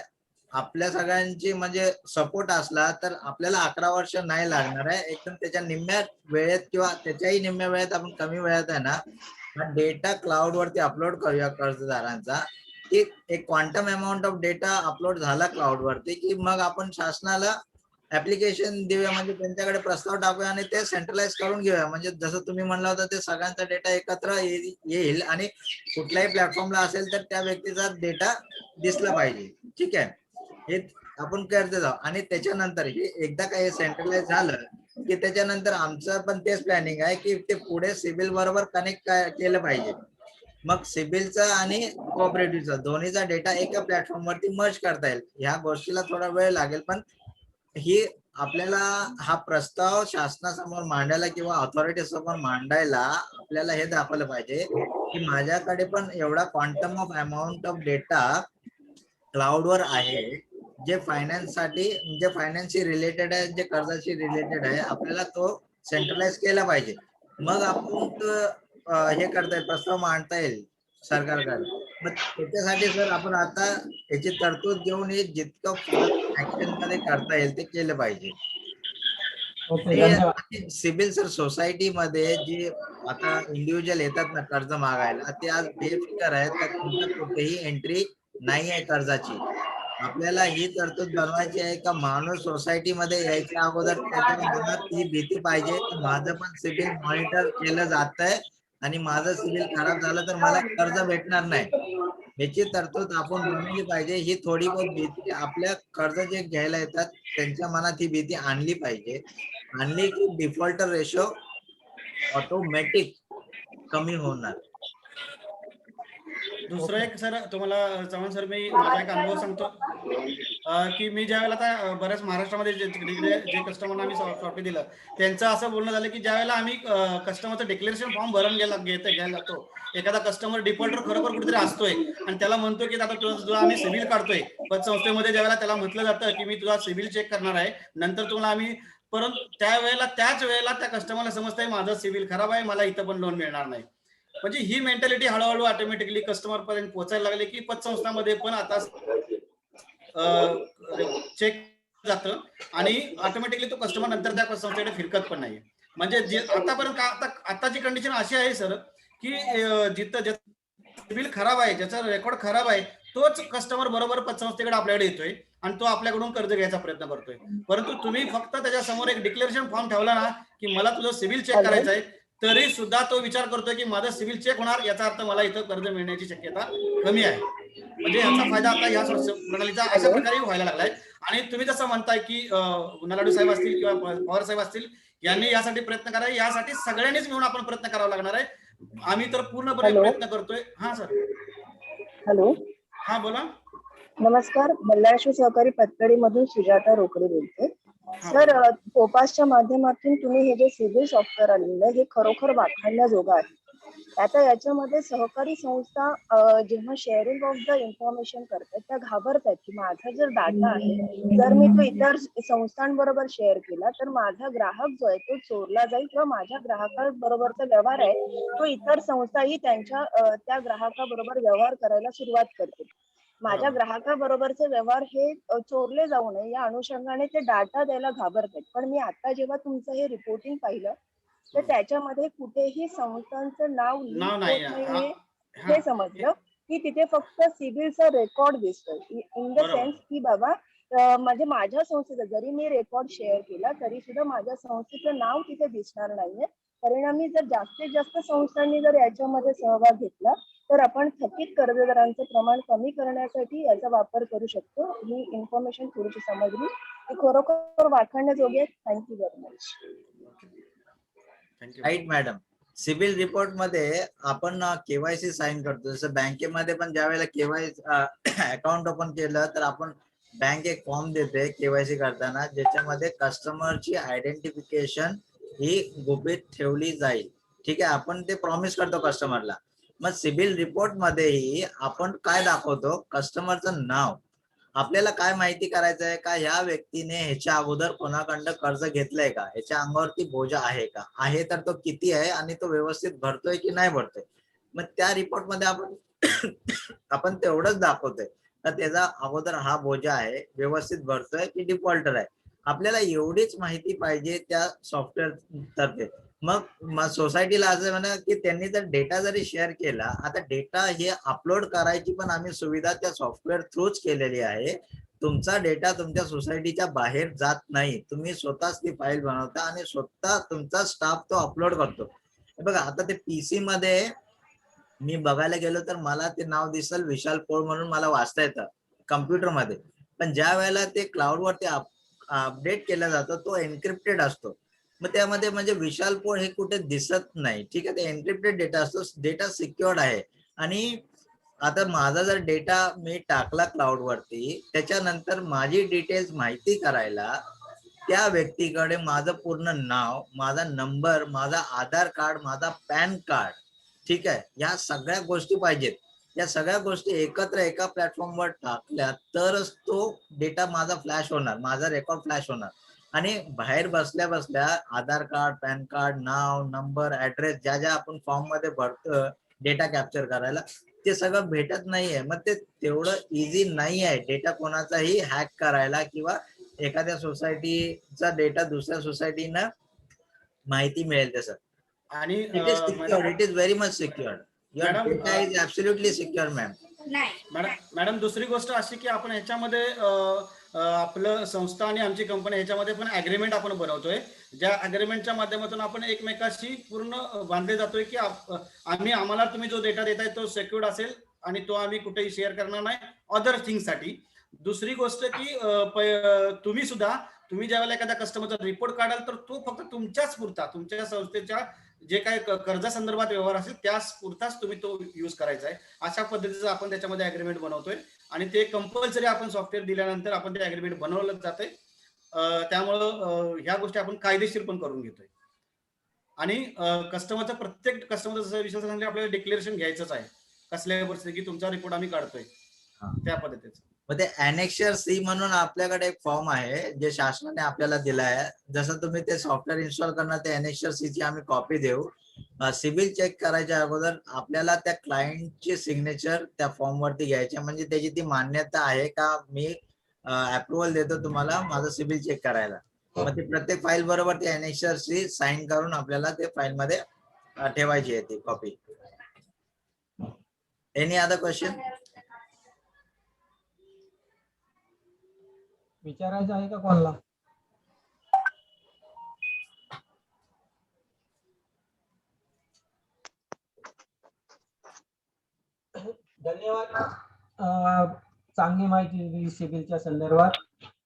आपल्या सगळ्यांची म्हणजे सपोर्ट असला तर आपल्याला 11 वर्ष नाही लागणार आहे. एकदम त्याच्या निम्म्या वेळेत किंवा त्याच्याही निम्म्या वेळेत आपण कमी वेळेत आहे ना डेटा क्लाउड वरती अपलोड करूया कर्जदारांचा. की एक quantum amount of data upload झाला क्लाउड वरती की मग आपण शासनाला ऍप्लिकेशन देऊया, म्हणजे त्यांच्याकडे प्रस्ताव टाकूया आणि ते सेंट्रलाइज करून घेऊया. म्हणजे जसं तुम्ही म्हणलं होतं ते सगळ्यांचा डेटा एकत्र येईल आणि कुठल्याही प्लॅटफॉर्मला असेल तर त्या व्यक्तीचा डेटा दिसला पाहिजे, ठीक आहे. हे आपण करते जाऊ आणि त्याच्यानंतर हे एकदा काही सेंट्रलाइज झालं की त्याच्यानंतर आमचं पण तेच प्लॅनिंग आहे की ते पुढे सिबिल बरोबर कनेक्ट केलं पाहिजे. मग सिबिलचा आणि कोऑपरेटिव्हचा दोन्हीचा डेटा एका प्लॅटफॉर्म वरती मर्ज करता येईल. ह्या गोष्टीला थोडा वेळ लागेल, पण ही आपल्याला हा प्रस्ताव शासनासमोर मांडायला किंवा ऑथॉरिटी समोर मांडायला आपल्याला हे दाखवलं पाहिजे की माझ्याकडे पण एवढा quantum of amount of data क्लाउडवर आहे जे फायनान्ससाठी म्हणजे फायनान्सशी रिलेटेड आहे, जे कर्जाशी रिलेटेड आहे. आपल्याला तो सेंट्रलाइज केला पाहिजे. मग आपण हे करता येईल, प्रस्ताव मांडता येईल सरकारकडे. मग त्याच्यासाठी सर आपण आता याची तरतूद घेऊन हे जितकं फास्ट ऍक्शन मध्ये करता येईल ते केलं पाहिजे. सिबिल सर सोसायटीमध्ये जी आता इंडिव्हिज्युअल येतात ना कर्ज मागायला, ते आज बेफिकर आहेत का तुमचं कुठेही एंट्री नाही आहे कर्जाची. आपल्याला ही तरतूद बनवायची आहे का माणूस सोसायटीमध्ये यायच्या अगोदर त्याच्या मनात ही भीती पाहिजे की माझं पण सिबिल मॉनिटर केलं जातंय आणि माझं सिबिल खराब झालं तर मला कर्ज भेटणार नाही. याची तरतूद आपण बनवली पाहिजे. ही थोडी बहुत भीती आपल्या कर्ज जे घ्यायला येतात त्यांच्या मनात ही भीती आणली पाहिजे. आणली की डिफॉल्टर रेशो ऑटोमॅटिक कमी होणार. दुसरं एक सर तुम्हाला चव्हाण सर मी माझा एक अनुभव सांगतो की मी ज्या वेळेला आता बऱ्याच महाराष्ट्रामध्ये जे कस्टमरना आम्ही सॉफ्टवेअर दिलं त्यांचं असं बोलणं झालं की ज्या वेळेला आम्ही कस्टमरचं डिक्लेरेशन फॉर्म घ्यायला जातो, एखादा कस्टमर डिफॉल्टर खरोखर कुठेतरी असतोय आणि त्याला म्हणतो की आता तुला आम्ही सिव्हिल काढतोय पतसंस्थेमध्ये, ज्या वेळेला त्याला म्हटलं जातं की मी तुझा सिव्हिल चेक करणार आहे नंतर तुम्हाला आम्ही, परंतु त्याच वेळेला त्या कस्टमरला समजतंय माझं सिव्हिल खराब आहे, मला इथं पण लोन मिळणार नाही. म्हणजे ही मेंटॅलिटी हळूहळू ऑटोमॅटिकली कस्टमर पर्यंत पोहोचायला लागली की पतसंस्थामध्ये पण आता चेक जातं आणि ऑटोमॅटिकली तो कस्टमर नंतर त्या संस्थेकडे फिरकत पण नाही. म्हणजे जे आतापर्यंत आताची कंडिशन अशी आहे सर की जिथं सिबिल खराब आहे, ज्याचा रेकॉर्ड खराब आहे तोच कस्टमर बरोबर पतसंस्थेकडे आपल्याकडे येतोय आणि तो आपल्याकडून कर्ज घ्यायचा प्रयत्न करतोय. परंतु तुम्ही फक्त त्याच्यासमोर एक डिक्लेरेशन फॉर्म ठेवला ना, की मला तुझं सिबिल चेक करायचं आहे, तरी सुद्धा तो विचार करतोय की माझं सिबिल चेक होणार, याचा अर्थ मला इथं कर्ज मिळण्याची शक्यता कमी आहे. म्हणजे याचा फायदा आता या प्रणालीचा अशा प्रकारे व्हायला लागलाय. आणि तुम्ही जसं म्हणताय की नलाडू साहेब असतील किंवा पवार साहेब असतील, यांनी यासाठी प्रयत्न करावे, यासाठी सगळ्यांनीच मिळून आपण प्रयत्न करावा लागणार आहे. आम्ही तर पूर्णपणे प्रयत्न करतोय. हा सर. हॅलो, हा बोला. नमस्कार. बल्लाळेश्वर सहकारी पतपेढी मधून सुजाता रोकडे बोलते. हा, सर, बोला. कोपासच्या माध्यमातून तुम्ही हे जे सिबिल सॉफ्टवेअर आलेलं आहे हे खरोखर वाखाणण्याजोगं आहे. आता याच्यामध्ये सहकारी संस्था जेव्हा शेअरिंग ऑफ द इन्फॉर्मेशन करतात त्या घाबरतात की माझा जर डाटा आहे, जर मी तो इतर संस्थांबरोबर शेअर केला तर माझा ग्राहक जो आहे तो चोरला जाईल किंवा माझ्या ग्राहकाबरोबरचा व्यवहार आहे तो इतर संस्थाही त्यांच्या त्या ग्राहकाबरोबर व्यवहार करायला सुरुवात करतील. माझ्या बरोबर. ग्राहकाबरोबरचे व्यवहार हे चोरले जाऊ नये या अनुषंगाने ते डाटा द्यायला घाबरतात. पण मी आता जेव्हा तुमचं हे रिपोर्टिंग पाहिलं तर त्याच्यामध्ये कुठेही संस्थांचं नाव नाव लीक नाही होत आहे. नाहीये हा, हे समजलं की तिथे फक्त सिबिलचा रेकॉर्ड दिसतोय. इन द बरोबर. सेन्स की बाबा म्हणजे माझ्या संस्थेचा जरी मी रेकॉर्ड शेअर केला तरी सुद्धा माझ्या संस्थेचं नाव तिथे दिसणार नाहीये. परिणामी जर जास्तीत जास्त संस्थांनी जर याच्यामध्ये सहभाग घेतला तर आपण थकीत कर्जदारांचं प्रमाण कमी करण्यासाठी याचा वापर करू शकतो. ही इन्फॉर्मेशन थोडीशी समजली, ती खरोखर वाखाणण्याजोगी आहे. Thank you very much. Thank you. Right madam. CIBIL report मध्ये आपण केवायसी साइन करतो. जसं बँकेमध्ये पण ज्या वेळेला केवायसी अकाउंट ओपन केलं तर आपण बँक एक फॉर्म देते केवायसी करताना, ज्याच्यामध्ये कस्टमरची आयडेंटिफिकेशन ही गुपित ठेवली जाईल. ठीक आहे, आपण ते प्रॉमिस करतो कस्टमरला. मग सिबिल रिपोर्ट मध्येही आपण काय दाखवतो, कस्टमरचं नाव, आपल्याला काय माहिती करायचं आहे का ह्या व्यक्तीने ह्याच्या अगोदर कोणाकडनं कर्ज घेतलंय का, ह्याच्या अंगावरती बोजा आहे का, आहे तर तो किती आहे आणि तो व्यवस्थित भरतोय की नाही भरतोय. मग त्या रिपोर्ट मध्ये आपण तेवढंच दाखवतोय तर त्याचा अगोदर हा बोजा आहे, व्यवस्थित भरतोय की डिफॉल्टर आहे. आपल्याला एवढीच माहिती पाहिजे त्या सॉफ्टवेअर तर्फे. मग सोसायटीला असं म्हणा की त्यांनी जर डेटा जरी शेअर केला, आता डेटा हे अपलोड करायची पण आम्ही सुविधा त्या सॉफ्टवेअर थ्रूच केलेली आहे. तुमचा डेटा तुमच्या सोसायटीच्या बाहेर जात नाही, तुम्ही स्वतःच ती फाईल बनवता आणि स्वतः तुमचा स्टाफ तो अपलोड करतो. बघा, आता ते पीसी मध्ये मी बघायला गेलो तर मला ते नाव दिसल विशाल पोळ म्हणून, मला वाचता येतं कम्प्युटरमध्ये. पण ज्या वेळेला ते क्लाउडवरती अपडेट केला जातो तो एन्क्रिप्टेड असतो. मग त्यामध्ये म्हणजे विशाल पोळ हे कुठे दिसत नाही. ठीक आहे, ते एन्क्रिप्टेड डेटा असतो, डेटा सिक्युअर्ड आहे. आणि आता माझा जर डेटा मी टाकला क्लाउड वरती, त्याच्यानंतर माझी डिटेल्स माहिती करायला त्या व्यक्तीकडे माझं पूर्ण नाव, माझा नंबर, माझा आधार कार्ड, माझा पॅन कार्ड, ठीक आहे, या सगळ्या गोष्टी पाहिजेत. या सगळ्या गोष्टी एकत्र एका प्लॅटफॉर्मवर टाकल्या तरच तो डेटा माझा फ्लॅश होणार, माझा रेकॉर्ड फ्लॅश होणार. आणि बाहेर बसल्या बसल्या आधार कार्ड, पॅन कार्ड, नाव, नंबर, ऍड्रेस, ज्या ज्या आपण फॉर्म मध्ये भरतो डेटा कॅप्चर करायला, ते सगळं भेटत नाहीये. मग ते तेवढं इझी नाही आहे डेटा कोणाचाही हॅक करायला किंवा एखाद्या सोसायटीचा डेटा दुसऱ्या सोसायटीनं माहिती मिळेल तसं. आणि it is secured, it is very much secured. Your madam, data is absolutely secure ma'am. Madam दुसरी गोष्ट अशी की आपण ह्याच्यामध्ये आपलं संस्था आणि आमची कंपनी ह्याच्यामध्ये पण ऍग्रीमेंट आपण बनवतोय, ज्या ऍग्रीमेंटच्या माध्यमातून आपण एकमेकाशी पूर्ण बांधले जातोय की आम्हाला तुम्ही जो डेटा देताय तो सेक्युर्ड असेल आणि तो आम्ही कुठेही शेअर करणार नाही अदर थिंगसाठी. दुसरी गोष्ट की तुम्ही ज्यावेळेला एखाद्या कस्टमरचा रिपोर्ट काढाल तर तो फक्त तुमच्याच पुरता, तुमच्या संस्थेच्या जे काही कर्जासंदर्भात व्यवहार असेल त्याच पुरताच तुम्ही तो यूज करायचा आहे. अशा पद्धतीचं आपण त्याच्यामध्ये अग्रीमेंट बनवतोय आणि ते कंपल्सरी आपण सॉफ्टवेअर दिल्यानंतर आपण ते अग्रीमेंट बनवलं जाते. त्यामुळं ह्या गोष्टी आपण कायदेशीर पण करून घेतोय. आणि कस्टमरचा प्रत्येक कस्टमरचा जसं विश्वास सांगितलं आपल्याला डिक्लेरेशन घ्यायचंच आहे कसल्याही परिस्थिती की तुमचा रिपोर्ट आम्ही काढतोय त्या पद्धतीचं. मग ते अनेक्शर सी म्हणून आपल्याकडे एक फॉर्म आहे जे शासनाने आपल्याला दिला आहे. जसं तुम्ही ते सॉफ्टवेअर इन्स्टॉल करणार ते अनेक्शर सी ची आम्ही कॉपी देऊ. सिबिल चेक करायच्या अगोदर आपल्याला त्या क्लायंटची सिग्नेचर त्या फॉर्म वरती घ्यायची, म्हणजे त्याची ती मान्यता आहे का मी अप्रुव्हल देतो तुम्हाला माझं सिबिल चेक करायला. मग ते प्रत्येक फाईल बरोबर ते अनेक्शर सी साइन करून आपल्याला ते फाईल मध्ये ठेवायची आहे ती कॉपी. Any other question? विचारायचं आहे का कोणाला? धन्यवाद. चांगली माहिती दिली सिबिलच्या संदर्भात.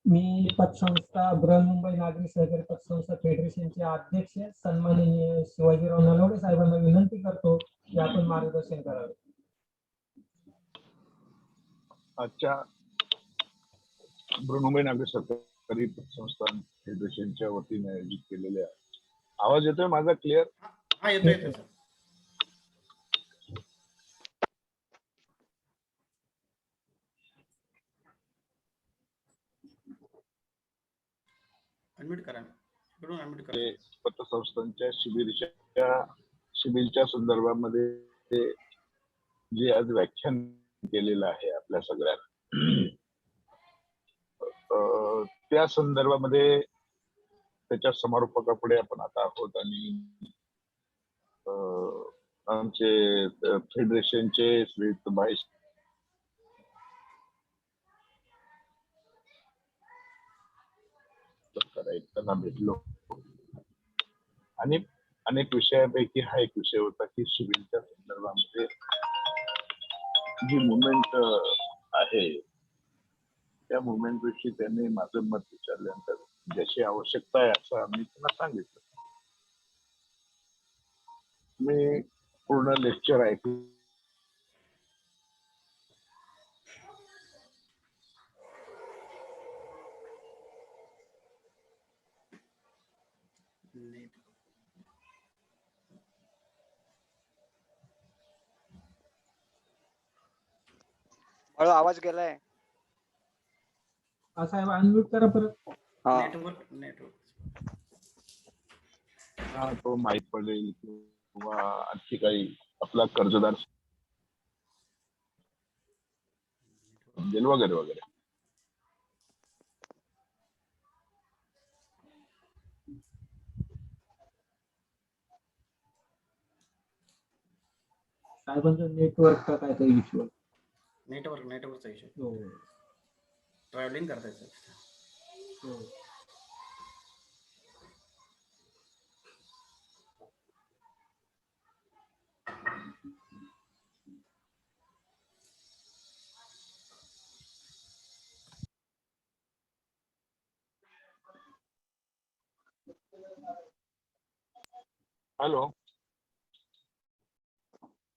मी पतसंस्था बृहन्मुंबई नागरी सहकारी पतसंस्था फेडरेशनचे अध्यक्ष सन्माननीय शिवाजीराव नलवडे साहेबांना विनंती करतो की आपण मार्गदर्शन करावे. आजच्या बृहन्मुंबई नागरी सहकारी पतसंस्था फेडरेशनच्या वतीने आयोजित केलेल्या, आवाज येतोय माझा क्लिअर? हा, येतोय येतोय सर. अनम्यूट करा. इकडून अनम्यूट करा. पतसंस्थांच्या शिबिरच्या संदर्भामध्ये जे आज व्याख्यान केलेलं आहे आपल्या सगळ्यांना, त्या संदर्भामध्ये त्याच्या समारोपकापुढे आपण आता आहोत आणि आमचे फेडरेशनचे श्री भाई त्यांना भेटलो आणि अनेक विषयापैकी हा एक विषय होता की शिबिरच्या संदर्भामध्ये जी मुवमेंट आहे त्या मुवमेंट विषयी त्यांनी माझं मत विचारल्यानंतर ज्याची आवश्यकता आहे असं आम्ही त्यांना सांगितलं. मी पूर्ण लेक्चर ऐकलं. हळू आवाज गेलाय. साहेब अनम्यूट करा परत. हा, नेटवर्क हा, तो माहीत पडेल किंवा आणखी काही आपला कर्जदार वगैरे वगैरे. साहेबांचं नेटवर्कचा काहीतरी इश्यू आहे. नेटवर्कचा इश्यू. हो. ट्रॅव्हलिंग करताय सर. हो. हॅलो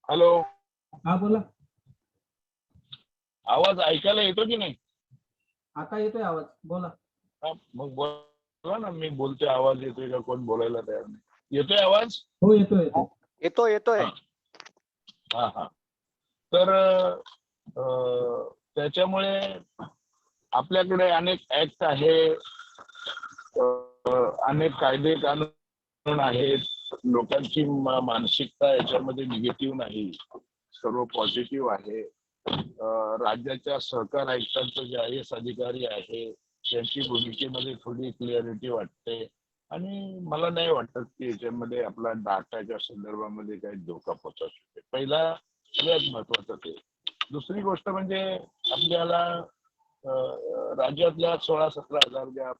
हॅलो, हा बोला. आवाज ऐकायला येतो की नाही? आता येतोय आवाज, बोला. हा, मग बोला ना. मी बोलतोय, आवाज येतोय का? कोण बोलायला तयार नाही. येतोय आवाज? हो येतोय येतोय. येतोय. हा हा. तर त्याच्यामुळे आपल्याकडे अनेक ऍक्ट आहे, अनेक कायदे कानून आहेत. लोकांची मानसिकता याच्यामध्ये निगेटिव्ह नाही, सर्व पॉझिटिव्ह आहे. राज्याच्या सहकार आयुक्तांचं जे आय एस अधिकारी आहे त्यांची भूमिकेमध्ये थोडी क्लिअरिटी वाटते आणि मला नाही वाटत की याच्यामध्ये आपला डाटाच्या संदर्भामध्ये काही धोका पोहोचू शकते. पहिला सगळ्यात महत्वाचं ते. दुसरी गोष्ट म्हणजे आपल्याला राज्यातल्या 16-17 हजार ज्या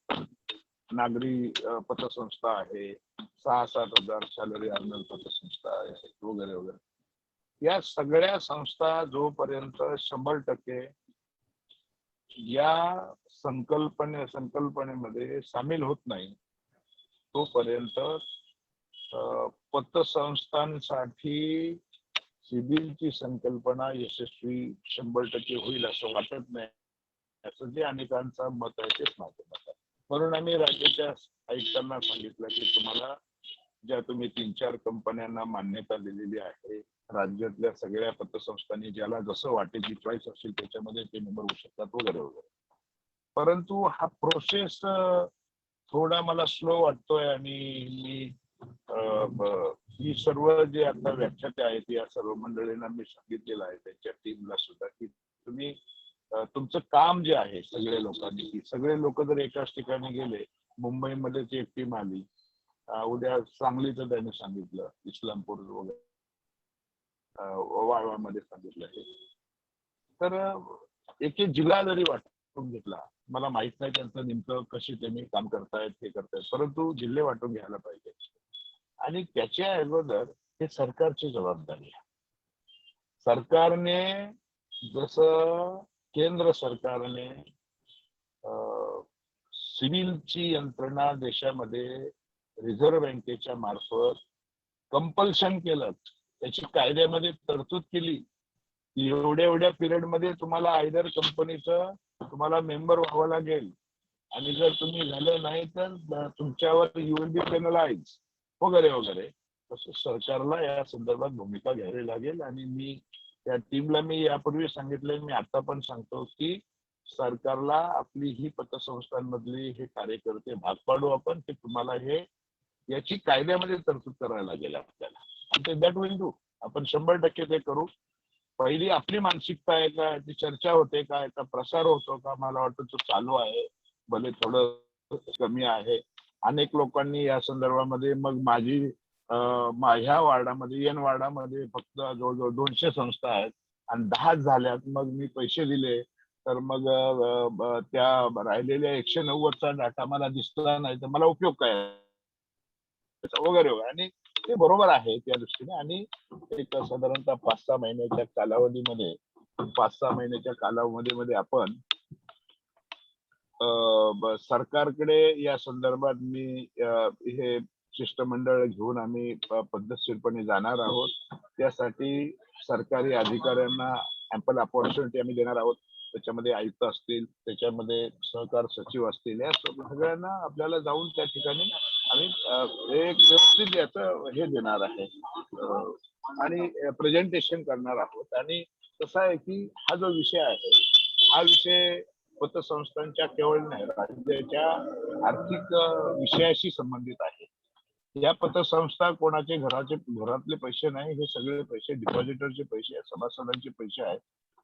नागरी पतसंस्था आहे, 6-7 हजार सॅलरी अर्नर पतसंस्था आहे वगैरे वगैरे, या सगळ्या संस्था जोपर्यंत 100% या संकल्पनेमध्ये सामील होत नाही तोपर्यंत पतसंस्थांसाठी सिबिलची संकल्पना यशस्वी 100% होईल असं वाटत नाही, असं जे अनेकांचं मत आहे तेच माझं मत आहे. म्हणून आम्ही राज्याच्या आयुक्तांना सांगितलं की तुम्हाला ज्या तुम्ही 3-4 कंपन्यांना मान्यता दिलेली आहे, राज्यातल्या सगळ्या पतसंस्थांनी ज्याला जसं वाटेल जी चॉईस असेल त्याच्यामध्ये ते नंबर होऊ शकतात वगैरे वगैरे. परंतु हा प्रोसेस थोडा मला स्लो वाटतोय आणि मी ही सर्व जे आता व्याख्याते आहेत या सर्व मंडळींना मी सांगितलेलं आहे, त्यांच्या टीमला सुद्धा, की तुम्ही तुमचं काम जे आहे सगळ्या लोकांनी, की सगळे लोक जर एकाच ठिकाणी गेले, मुंबईमध्येच एक टीम आली, उद्या सांगलीचं त्याने सांगितलं, इस्लामपूर वगैरे वाळवामध्ये सांगितलं आहे, तर एक जिल्हा जरी वाटून घेतला मला माहित नाही त्यांचं नेमकं कशी त्यांनी काम करतायत हे करतायत, परंतु जिल्हे वाटून घ्यायला पाहिजे. आणि त्याच्या अगोदर हे सरकारची जबाबदारी आहे. सरकारने जसं केंद्र सरकारने सिव्हिलची यंत्रणा देशामध्ये रिझर्व्ह बँकेच्या मार्फत कंपल्शन केलं, त्याची कायद्यामध्ये तरतूद केली, एवढ्या एवढ्या पिरियड मध्ये तुम्हाला आयदर कंपनीचं तुम्हाला मेंबर व्हावं लागेल, आणि जर तुम्ही झालं नाही तर तुमच्यावर यू विल बी पेनलाइज वगैरे वगैरे. तसं सरकारला या संदर्भात भूमिका घ्यावी लागेल. आणि मी त्या टीमला मी यापूर्वी सांगितलंय, मी आता पण सांगतो की सरकारला आपली ही पतसंस्थांमधली हे कार्यकर्ते भाग पाडू आपण, की तुम्हाला हे याची कायद्यामध्ये तरतूद करायला लागेल आपल्याला. आणि ते दॅट विल डू. आपण 100% ते करू. पहिली आपली मानसिकता आहे का, ती चर्चा होते का, याचा प्रसार होतो का, मला वाटतं तो चालू आहे, भले थोडं कमी आहे. अनेक लोकांनी या संदर्भामध्ये, मग ह्या वार्डामध्ये एन वार्डामध्ये फक्त जवळजवळ 200 संस्था आहेत आणि 10 झाल्यात, मग मी पैसे दिले तर मग त्या राहिलेल्या 190चा डाटा मला दिसला नाही तर मला उपयोग काय वगैरे वगैरे. आणि ते बरोबर आहे त्या दृष्टीने. आणि एक साधारणतः 5-6 महिन्याच्या कालावधीमध्ये आपण सरकारकडे या संदर्भात मी हे शिष्टमंडळ घेऊन आम्ही पद्धतशीरपणे जाणार आहोत. त्यासाठी सरकारी अधिकाऱ्यांना अँपल अपॉर्च्युनिटी आम्ही देणार आहोत. त्याच्यामध्ये आयुक्त असतील, त्याच्यामध्ये सहकार सचिव असतील, या सगळ्यांना आपल्याला जाऊन त्या ठिकाणी आम्ही एक व्यवस्थित याचं हे देणार आहे आणि प्रेझेंटेशन करणार आहोत. आणि कसं आहे की हा जो विषय आहे, हा विषय पतसंस्थांच्या केवळ नाही, राज्याच्या आर्थिक विषयाशी संबंधित आहे. या पतसंस्था कोणाचे घरातले पैसे नाही, हे सगळे पैसे डिपॉझिटरचे पैसे, सभासदांचे पैसे आहेत.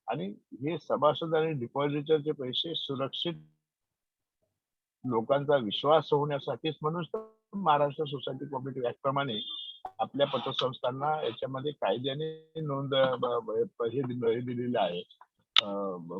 आणि हे सभासद आणि डिपॉझिटरचे पैसे सुरक्षित लोकांचा विश्वास होण्यासाठीच, म्हणून महाराष्ट्र सोसायटी कोऑपरेटिव्ह ऍक्ट प्रमाणे आपल्या पतसंस्थांना याच्यामध्ये कायद्याने नोंद हे दिलेली आहे,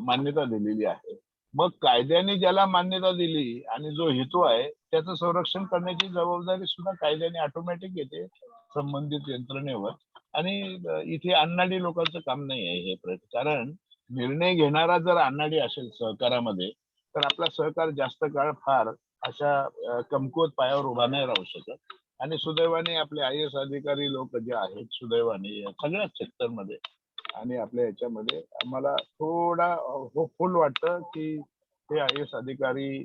मान्यता दिलेली आहे. मग कायद्याने ज्याला मान्यता दिली आणि जो हेतू आहे त्याचं संरक्षण करण्याची जबाबदारी सुद्धा कायद्याने ऑटोमॅटिक येते संबंधित यंत्रणेवर. आणि इथे अनाडी लोकांचं काम नाही आहे हे प्रयत्न. कारण निर्णय घेणारा जर अनाडी असेल सहकारामध्ये, तर आपला सहकार जास्त काळ फार अशा कमकुवत पायावर उभा नाही राहू शकत. आणि सुदैवाने आपले IAS अधिकारी लोक जे आहेत, सुदैवाने या सगळ्याच सेक्टरमध्ये आणि आपल्या याच्यामध्ये आम्हाला थोडा होपफुल वाटतं की हे IAS अधिकारी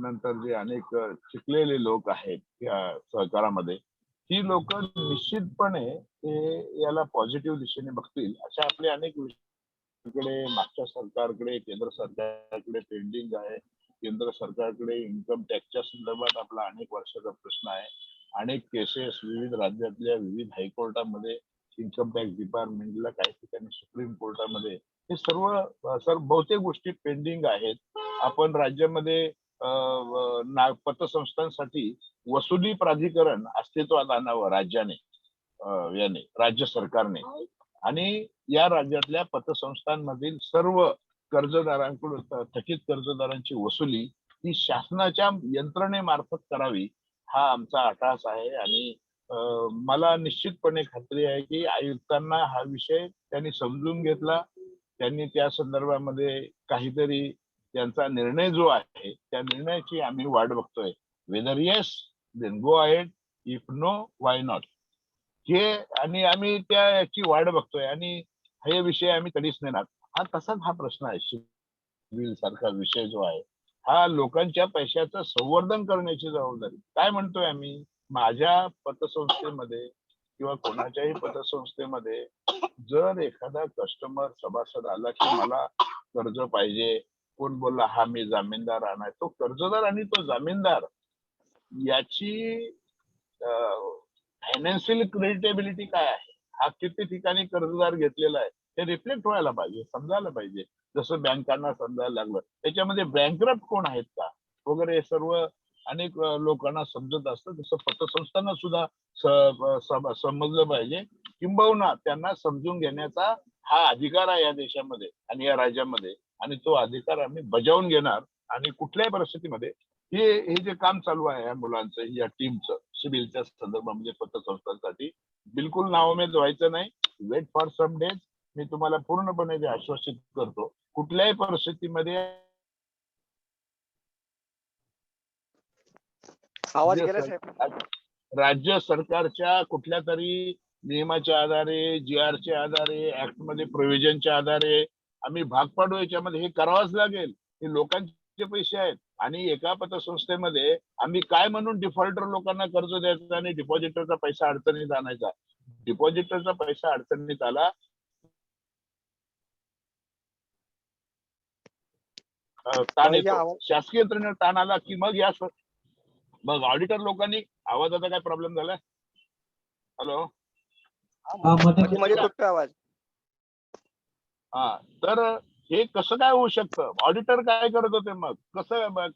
नंतर जे अनेक शिकलेले लोक आहेत या सहकारामध्ये, ही लोक निश्चितपणे याला पॉझिटिव्ह दिशेने बघतील. अशा आपले अनेक विषयाकडे मागच्या सरकारकडे, केंद्र सरकारकडे पेंडिंग आहे. केंद्र सरकारकडे इन्कम टॅक्सच्या संदर्भात आपला अनेक वर्षाचा प्रश्न आहे. अनेक केसेस विविध राज्यातल्या विविध हायकोर्टामध्ये, इन्कम टॅक्स डिपार्टमेंटला, काही ठिकाणी सुप्रीम कोर्टामध्ये, हे सर्व बहुतेक गोष्टी पेंडिंग आहेत. आपण राज्यामध्ये पतसंस्थांसाठी वसुली प्राधिकरण अस्तित्वात आणावं राज्य सरकारने. आणि या राज्यातल्या पतसंस्थांमधील सर्व कर्जदारांकडून थकीत कर्जदारांची वसुली ही शासनाच्या यंत्रणेमार्फत करावी, हा आमचा अट्टाहास आहे. आणि मला निश्चितपणे खात्री आहे की आयुक्तांना हा विषय त्यांनी समजून घेतला, त्यांनी त्या संदर्भामध्ये काहीतरी त्यांचा निर्णय जो आहे त्या निर्णयाची आम्ही वाट बघतोय. Whether yes then go ahead, if no why not, हे. आणि आम्ही त्या याची वाट बघतोय आणि हे विषय आम्ही कधीच नेणार. हा तसाच हा प्रश्न आहे. सिव्हिल सारखा विषय जो आहे, हा लोकांच्या पैशाचं संवर्धन करण्याची जबाबदारी. काय म्हणतोय आम्ही, माझ्या पतसंस्थेमध्ये किंवा कोणाच्याही पतसंस्थेमध्ये जर एखादा कस्टमर सभासद आला की मला कर्ज पाहिजे, कोण बोलला हा मी जामीनदार आणाय, तो कर्जदार आणि तो जामीनदार याची फायनान्शियल क्रेडिटेबिलिटी काय आहे, हा किती ठिकाणी कर्जदार घेतलेला आहे, ते रिफ्लेक्ट व्हायला पाहिजे, समजायला पाहिजे. जसं बँकांना समजायला लागलं, त्याच्यामध्ये बँकरप्ट कोण आहेत का वगैरे सर्व अनेक लोकांना समजत असतं. तसं पतसंस्थांना सुद्धा समजलं पाहिजे, किंबहुना त्यांना समजून घेण्याचा हा अधिकार आहे या देशामध्ये आणि या राज्यामध्ये. आणि तो अधिकार आम्ही बजावून घेणार आणि कुठल्याही परिस्थितीमध्ये हे जे काम चालू आहे या मुलांचं, या टीमचं सिव्हिलच्या संदर्भामध्ये पतसंस्थांसाठी बिलकुल नाउमेद व्हायचं नाही. Wait for some days. मी तुम्हाला पूर्णपणे जे आश्वासित करतो, कुठल्याही परिस्थितीमध्ये आवाज राज्य गेला साहेब. राज्य सरकारच्या कुठल्या तरी नियमाच्या आधारे, GR आधारे, ऍक्ट मध्ये प्रोव्हिजनच्या आधारे आम्ही भाग पाडू. याच्यामध्ये हे करावंच लागेल. हे लोकांचे पैसे आहेत आणि एका पतसंस्थेमध्ये आम्ही काय म्हणून डिफॉल्टर लोकांना कर्ज द्यायचा आणि डिपॉझिटरचा पैसा अडचणीत आणायचा. डिपॉझिटरचा पैसा अडचणीत आला, ताण येतो, शासकीय यंत्रणेवर ताण आला की मग ऑडिटर लोकांनी, आवाजाचा काय प्रॉब्लेम झालाय? हॅलो, मध्ये मध्ये तुटतोय आवाज. हा, तर हे कसं काय होऊ शकतं? ऑडिटर काय करत होते? मग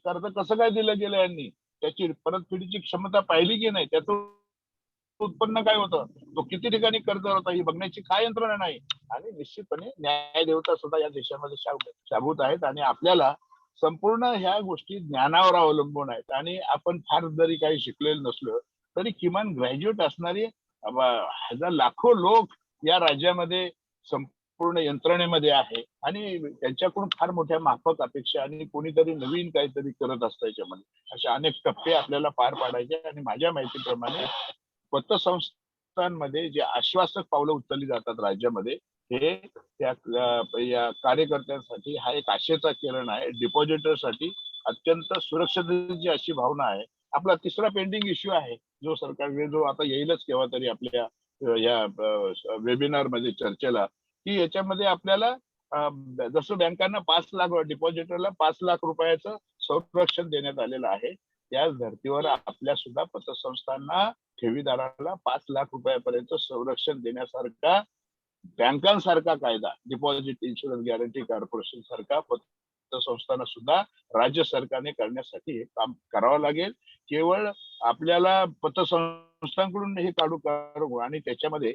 कर्ज कसं काय दिलं गेलं यांनी? त्याची परतफेडीची क्षमता पाहिली की नाही? त्याचं उत्पन्न काय होतं? तो किती ठिकाणी कर्ज होता ही बघण्याची काय यंत्रणा नाही. आणि निश्चितपणे न्यायदेवता सुद्धा या देशामध्ये शाबूत आहेत आणि आपल्याला संपूर्ण ह्या गोष्टी ज्ञानावर अवलंबून आहेत. आणि आपण फार जरी काही शिकलेलं नसलो तरी किमान ग्रॅज्युएट असणारी लाखो लोक या राज्यामध्ये संपूर्ण यंत्रणेमध्ये आहे आणि त्यांच्याकडून फार मोठ्या माफक अपेक्षा आणि कोणीतरी नवीन काहीतरी करत असतं याच्यामध्ये. असे अनेक टप्पे आपल्याला पार पाडायचे. आणि माझ्या माहितीप्रमाणे पतसंस्थांमध्ये जे आश्वासक पावलं उचलली जातात राज्यामध्ये, हे या कार्यकर्त्यांसाठी हा एक आशेचा किरण आहे. डिपॉझिटरसाठी अत्यंत सुरक्षिततेची अशी भावना आहे. आपला तिसरा पेंडिंग इश्यू आहे जो सरकारने, जो आता येईलच केव्हा तरी आपल्या या वेबिनार मध्ये चर्चेला, की याच्यामध्ये आपल्याला जसं बँकांना 5 लाख, डिपॉझिटरला 5 लाख रुपयाचं संरक्षण देण्यात आलेलं आहे, त्याच धर्तीवर आपल्या सुद्धा पतसंस्थांना, ठेवीदाराला 5 लाख रुपयापर्यंत संरक्षण देण्यासारखा बँकांसारखा कायदा, डिपॉझिट इन्शुरन्स गॅरंटी कॉर्पोरेशन सारखा पतसंस्थांना सुद्धा राज्य सरकारने करण्यासाठी हे काम करावं लागेल. केवळ आपल्याला पतसंस्थांकडून हे काढू आणि त्याच्यामध्ये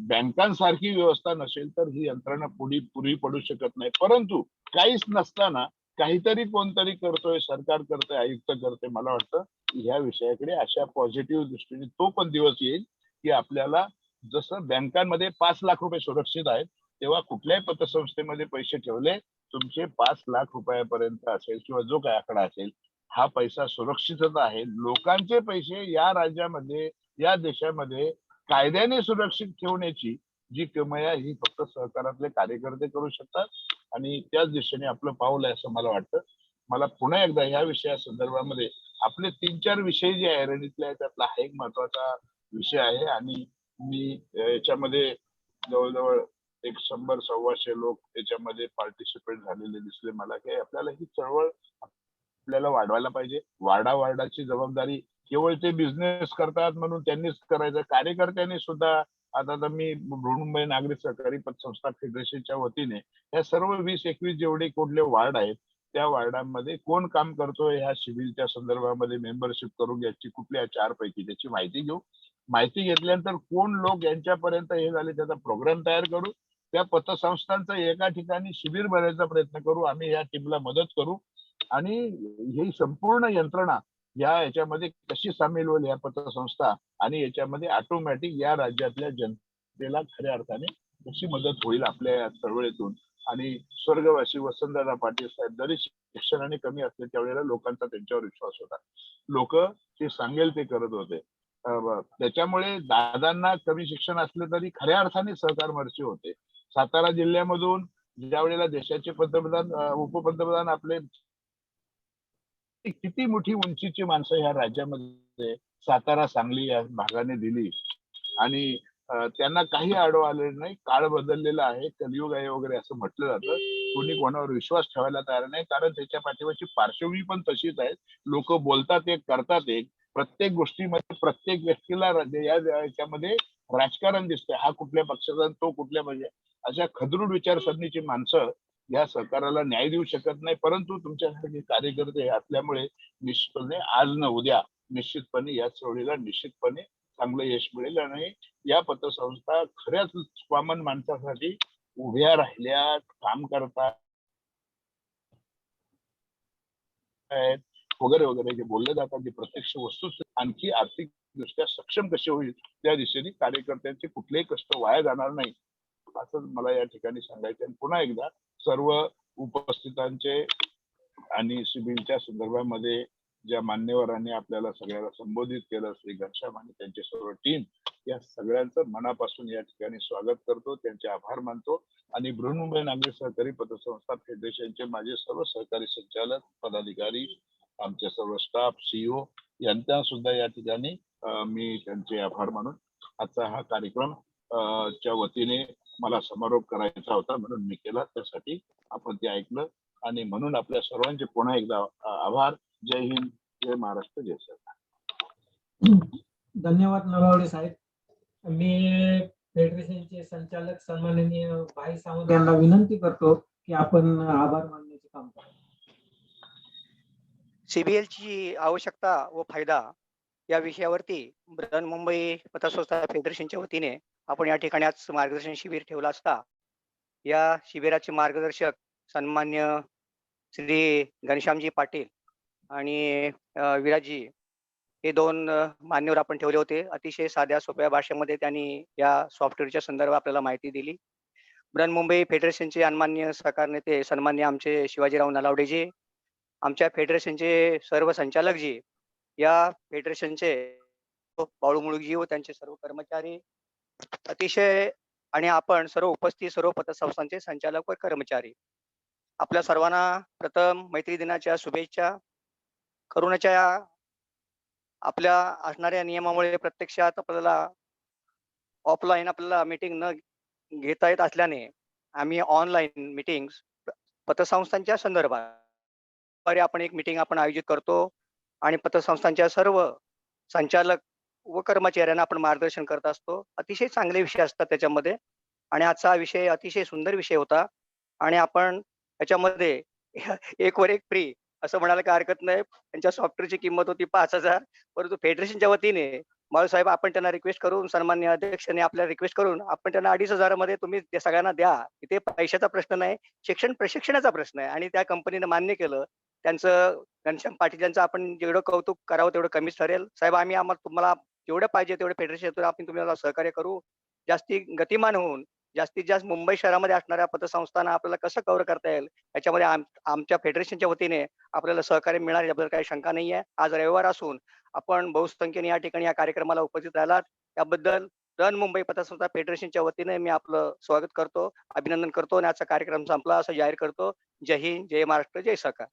बँकांसारखी व्यवस्था नसेल तर ही यंत्रणा पुरी पडू शकत नाही. परंतु काहीच नसताना काहीतरी कोणतरी करतोय, सरकार करतोय, आयुक्त करतोय. मला वाटतं ह्या विषयाकडे अशा पॉझिटिव्ह दृष्टीने तो पण दिवस येईल की आपल्याला जसं बँकांमध्ये 5 लाख रुपये सुरक्षित आहेत, तेव्हा कुठल्याही पतसंस्थेमध्ये पैसे ठेवले तुमचे 5 लाख रुपयापर्यंत असेल किंवा जो काही आकडा असेल, हा पैसा सुरक्षितच आहे. लोकांचे पैसे या राज्यामध्ये, या देशामध्ये कायद्याने सुरक्षित ठेवण्याची जी किमया ही फक्त सहकारातले कार्यकर्ते करू शकतात आणि त्याच दिशेने आपलं पाऊल आहे असं मला वाटतं. मला पुन्हा एकदा ह्या विषया संदर्भामध्ये आपले 3-4 विषय जे ऐरणीतले आहेत त्यातला हा एक महत्वाचा विषय आहे आणि मी याच्यामध्ये जवळजवळ 100-125 लोक याच्यामध्ये पार्टिसिपेट झालेले दिसले मला, की आपल्याला ही चळवळ आपल्याला वाढवायला पाहिजे. वार्डाची जबाबदारी केवळ ते बिझनेस करतात म्हणून त्यांनीच करायचं. कार्यकर्त्यांनी सुद्धा, आता तर मी बृहन्मुंबई नागरी सहकारी पतसंस्था फेडरेशनच्या वतीने या सर्व 20-21 जेवढे कुठले वार्ड आहेत त्या वार्डांमध्ये कोण काम करतोय ह्या सिव्हिलच्या संदर्भामध्ये मेंबरशिप करून घ्यायची, कुठल्या 4 पैकी त्याची माहिती घेऊ. माहिती घेतल्यानंतर कोण लोक यांच्यापर्यंत हे झाले त्याचा प्रोग्राम तयार करू. त्या पतसंस्थांचं एका ठिकाणी शिबिर भरायचा प्रयत्न करू. आम्ही या टीमला मदत करू आणि ही संपूर्ण यंत्रणा याच्यामध्ये कशी सामील होईल या पतसंस्था आणि याच्यामध्ये ऑटोमॅटिक या राज्यातल्या जनतेला खऱ्या अर्थाने कशी मदत होईल आपल्या या चळवळीतून. आणि स्वर्गवासी वसंतदादा पाटील साहेब जरी शिक्षणाने कमी असले त्यावेळेला लोकांचा त्यांच्यावर विश्वास होता. लोक ते सांगेल ते करत होते. त्याच्यामुळे दादांना कमी शिक्षण असले तरी खऱ्या अर्थाने सहकार मर्ची होते. सातारा जिल्ह्यामधून ज्या वेळेला देशाचे पंतप्रधान, उपपंतप्रधान आपले, किती मोठी उंचीची माणसं ह्या राज्यामध्ये सातारा, सांगली या भागाने दिली आणि त्यांना काही आडो आले नाही. काळ बदललेला आहे, कलियुग आहे वगैरे असं म्हटलं जातं. कोणी कोणावर विश्वास ठेवायला तयार नाही, कारण त्याच्या पाठीमागची पार्श्वभूमी पण तशीच आहे. लोक बोलतात एक, करतात एक. प्रत्येक गोष्टीमध्ये प्रत्येक व्यक्तीला याच्यामध्ये राजकारण दिसतंय. हा कुठल्या पक्षाचा, तो कुठल्या, म्हणजे अशा खदरूड विचारसरणीची माणसं या सरकाराला न्याय देऊ शकत नाही. परंतु तुमच्यासारखे कार्यकर्ते असल्यामुळे निश्चितपणे आज न उद्या निश्चितपणे या चळवळीला निश्चितपणे चांगलं यश मिळेल आणि या पतसंस्था खऱ्याच कॉमन माणसासाठी उभ्या राहिल्या, काम करतात. आहेत वगैरे वगैरे जे बोलले जातात, जी प्रत्यक्ष वस्तू आणखी आर्थिक दृष्ट्या सक्षम कशी होईल त्या दिशेने कार्यकर्त्यांचे कुठलेही कष्ट वाया जाणार नाही असं मला या ठिकाणी सांगायचं. आणि पुन्हा एकदा सर्व उपस्थितांचे आणि सिबिलच्या संदर्भामध्ये ज्या मान्यवरांनी आपल्याला सगळ्याला संबोधित केलं, श्री घनश्याम आणि त्यांची सर्व टीम, या सगळ्यांचं मनापासून या ठिकाणी स्वागत करतो, त्यांचे आभार मानतो. आणि बृहन्मुंबई नागरी सहकारी पतसंस्था फेडरेशनचे माझे सर्व सहकारी संचालक, पदाधिकारी, आमचे सर्व स्टाफ, सीईओ यांचा सुद्धा या ठिकाणी मी त्यांचे आभार मानून आजचा हा कार्यक्रम च्या वतीने मला समारोप करायचा होता म्हणून मी केला, त्यासाठी आपण ते ऐकलं. आणि म्हणून आपल्या सर्वांचे पुन्हा एकदा आभार. जय हिंद, जय महाराष्ट्र, जय सरकार. धन्यवाद नलावडे साहेब. मी फेडरेशनचे संचालक सन्माननीय भाई सावंत यांना विनंती करतो की आपण आभार मानण्याचे काम करा. CBL ची आवश्यकता व फायदा या विषयावरती बृहन्मुंबई पतसंस्था फेडरेशनच्या वतीने आपण या ठिकाणी आज मार्गदर्शन शिबिर ठेवला असता. या शिबिराचे मार्गदर्शक सन्मान्य श्री घनश्यामजी पाटील आणि विराजजी हे दोन मान्यवर आपण ठेवले होते. अतिशय साध्या सोप्या भाषेमध्ये त्यांनी या सॉफ्टवेअरच्या संदर्भात आपल्याला माहिती दिली. बृहन्मुंबई फेडरेशनचे सन्मान्य सहकार नेते सन्मान्य आमचे शिवाजीराव नलावडेजी, आमच्या फेडरेशनचे सर्व संचालक जी, या फेडरेशनचे बाळू मुळूजी व त्यांचे सर्व कर्मचारी, अतिशय आणि आपण सर्व उपस्थित सर्व पतसंस्थांचे संचालक व कर्मचारी, आपल्या सर्वांना प्रथम मैत्री दिनाच्या शुभेच्छा. करोनाच्या आपल्या असणाऱ्या नियमामुळे प्रत्यक्षात आपल्याला ऑफलाईन आपल्याला मीटिंग न घेता येत असल्याने आम्ही ऑनलाईन मीटिंग्स पतसंस्थांच्या संदर्भात आपण एक मीटिंग आपण आयोजित करतो आणि पतसंस्थांच्या सर्व संचालक व कर्मचाऱ्यांना आपण मार्गदर्शन करत असतो. अतिशय चांगले विषय असतात त्याच्यामध्ये आणि आजचा विषय अतिशय सुंदर विषय होता. आणि आपण याच्यामध्ये एक वर एक फ्री असं म्हणायला काही हरकत नाही. त्यांच्या सॉफ्टवेअरची किंमत होती 5,000, परंतु फेडरेशनच्या वतीने बाळूसाहेब आपण त्यांना रिक्वेस्ट करून, सन्मान्य अध्यक्षांनी आपल्याला रिक्वेस्ट करून आपण त्यांना 2,500 मध्ये तुम्ही ते सगळ्यांना द्या. इथे पैशाचा प्रश्न नाही, शिक्षण प्रशिक्षणाचा प्रश्न आहे. आणि त्या कंपनीने मान्य केलं. त्यांचं घनश्याम पाटील यांचं आपण जेवढं कौतुक करावं तेवढं कमीच ठरेल. साहेब आम्ही तुम्हाला जेवढं पाहिजे तेवढे फेडरेशन आपण तुम्हाला सहकार्य करू. जास्ती गतिमान होऊन जास्तीत जास्त मुंबई शहरामध्ये असणाऱ्या पतसंस्थांना आपल्याला कसं कव्हर करता येईल याच्यामध्ये आमच्या फेडरेशनच्या वतीने आपल्याला सहकार्य मिळणार याबद्दल काही शंका नाही आहे. आज रविवार असून आपण बहुसंख्येने या ठिकाणी या कार्यक्रमाला उपस्थित राहिलात त्याबद्दल बृहन्मुंबई पतसंस्था फेडरेशनच्या वतीने मी आपलं स्वागत करतो, अभिनंदन करतो आणि आजचा कार्यक्रम संपला असं जाहीर करतो. जय हिंद, जय महाराष्ट्र, जय सरकार.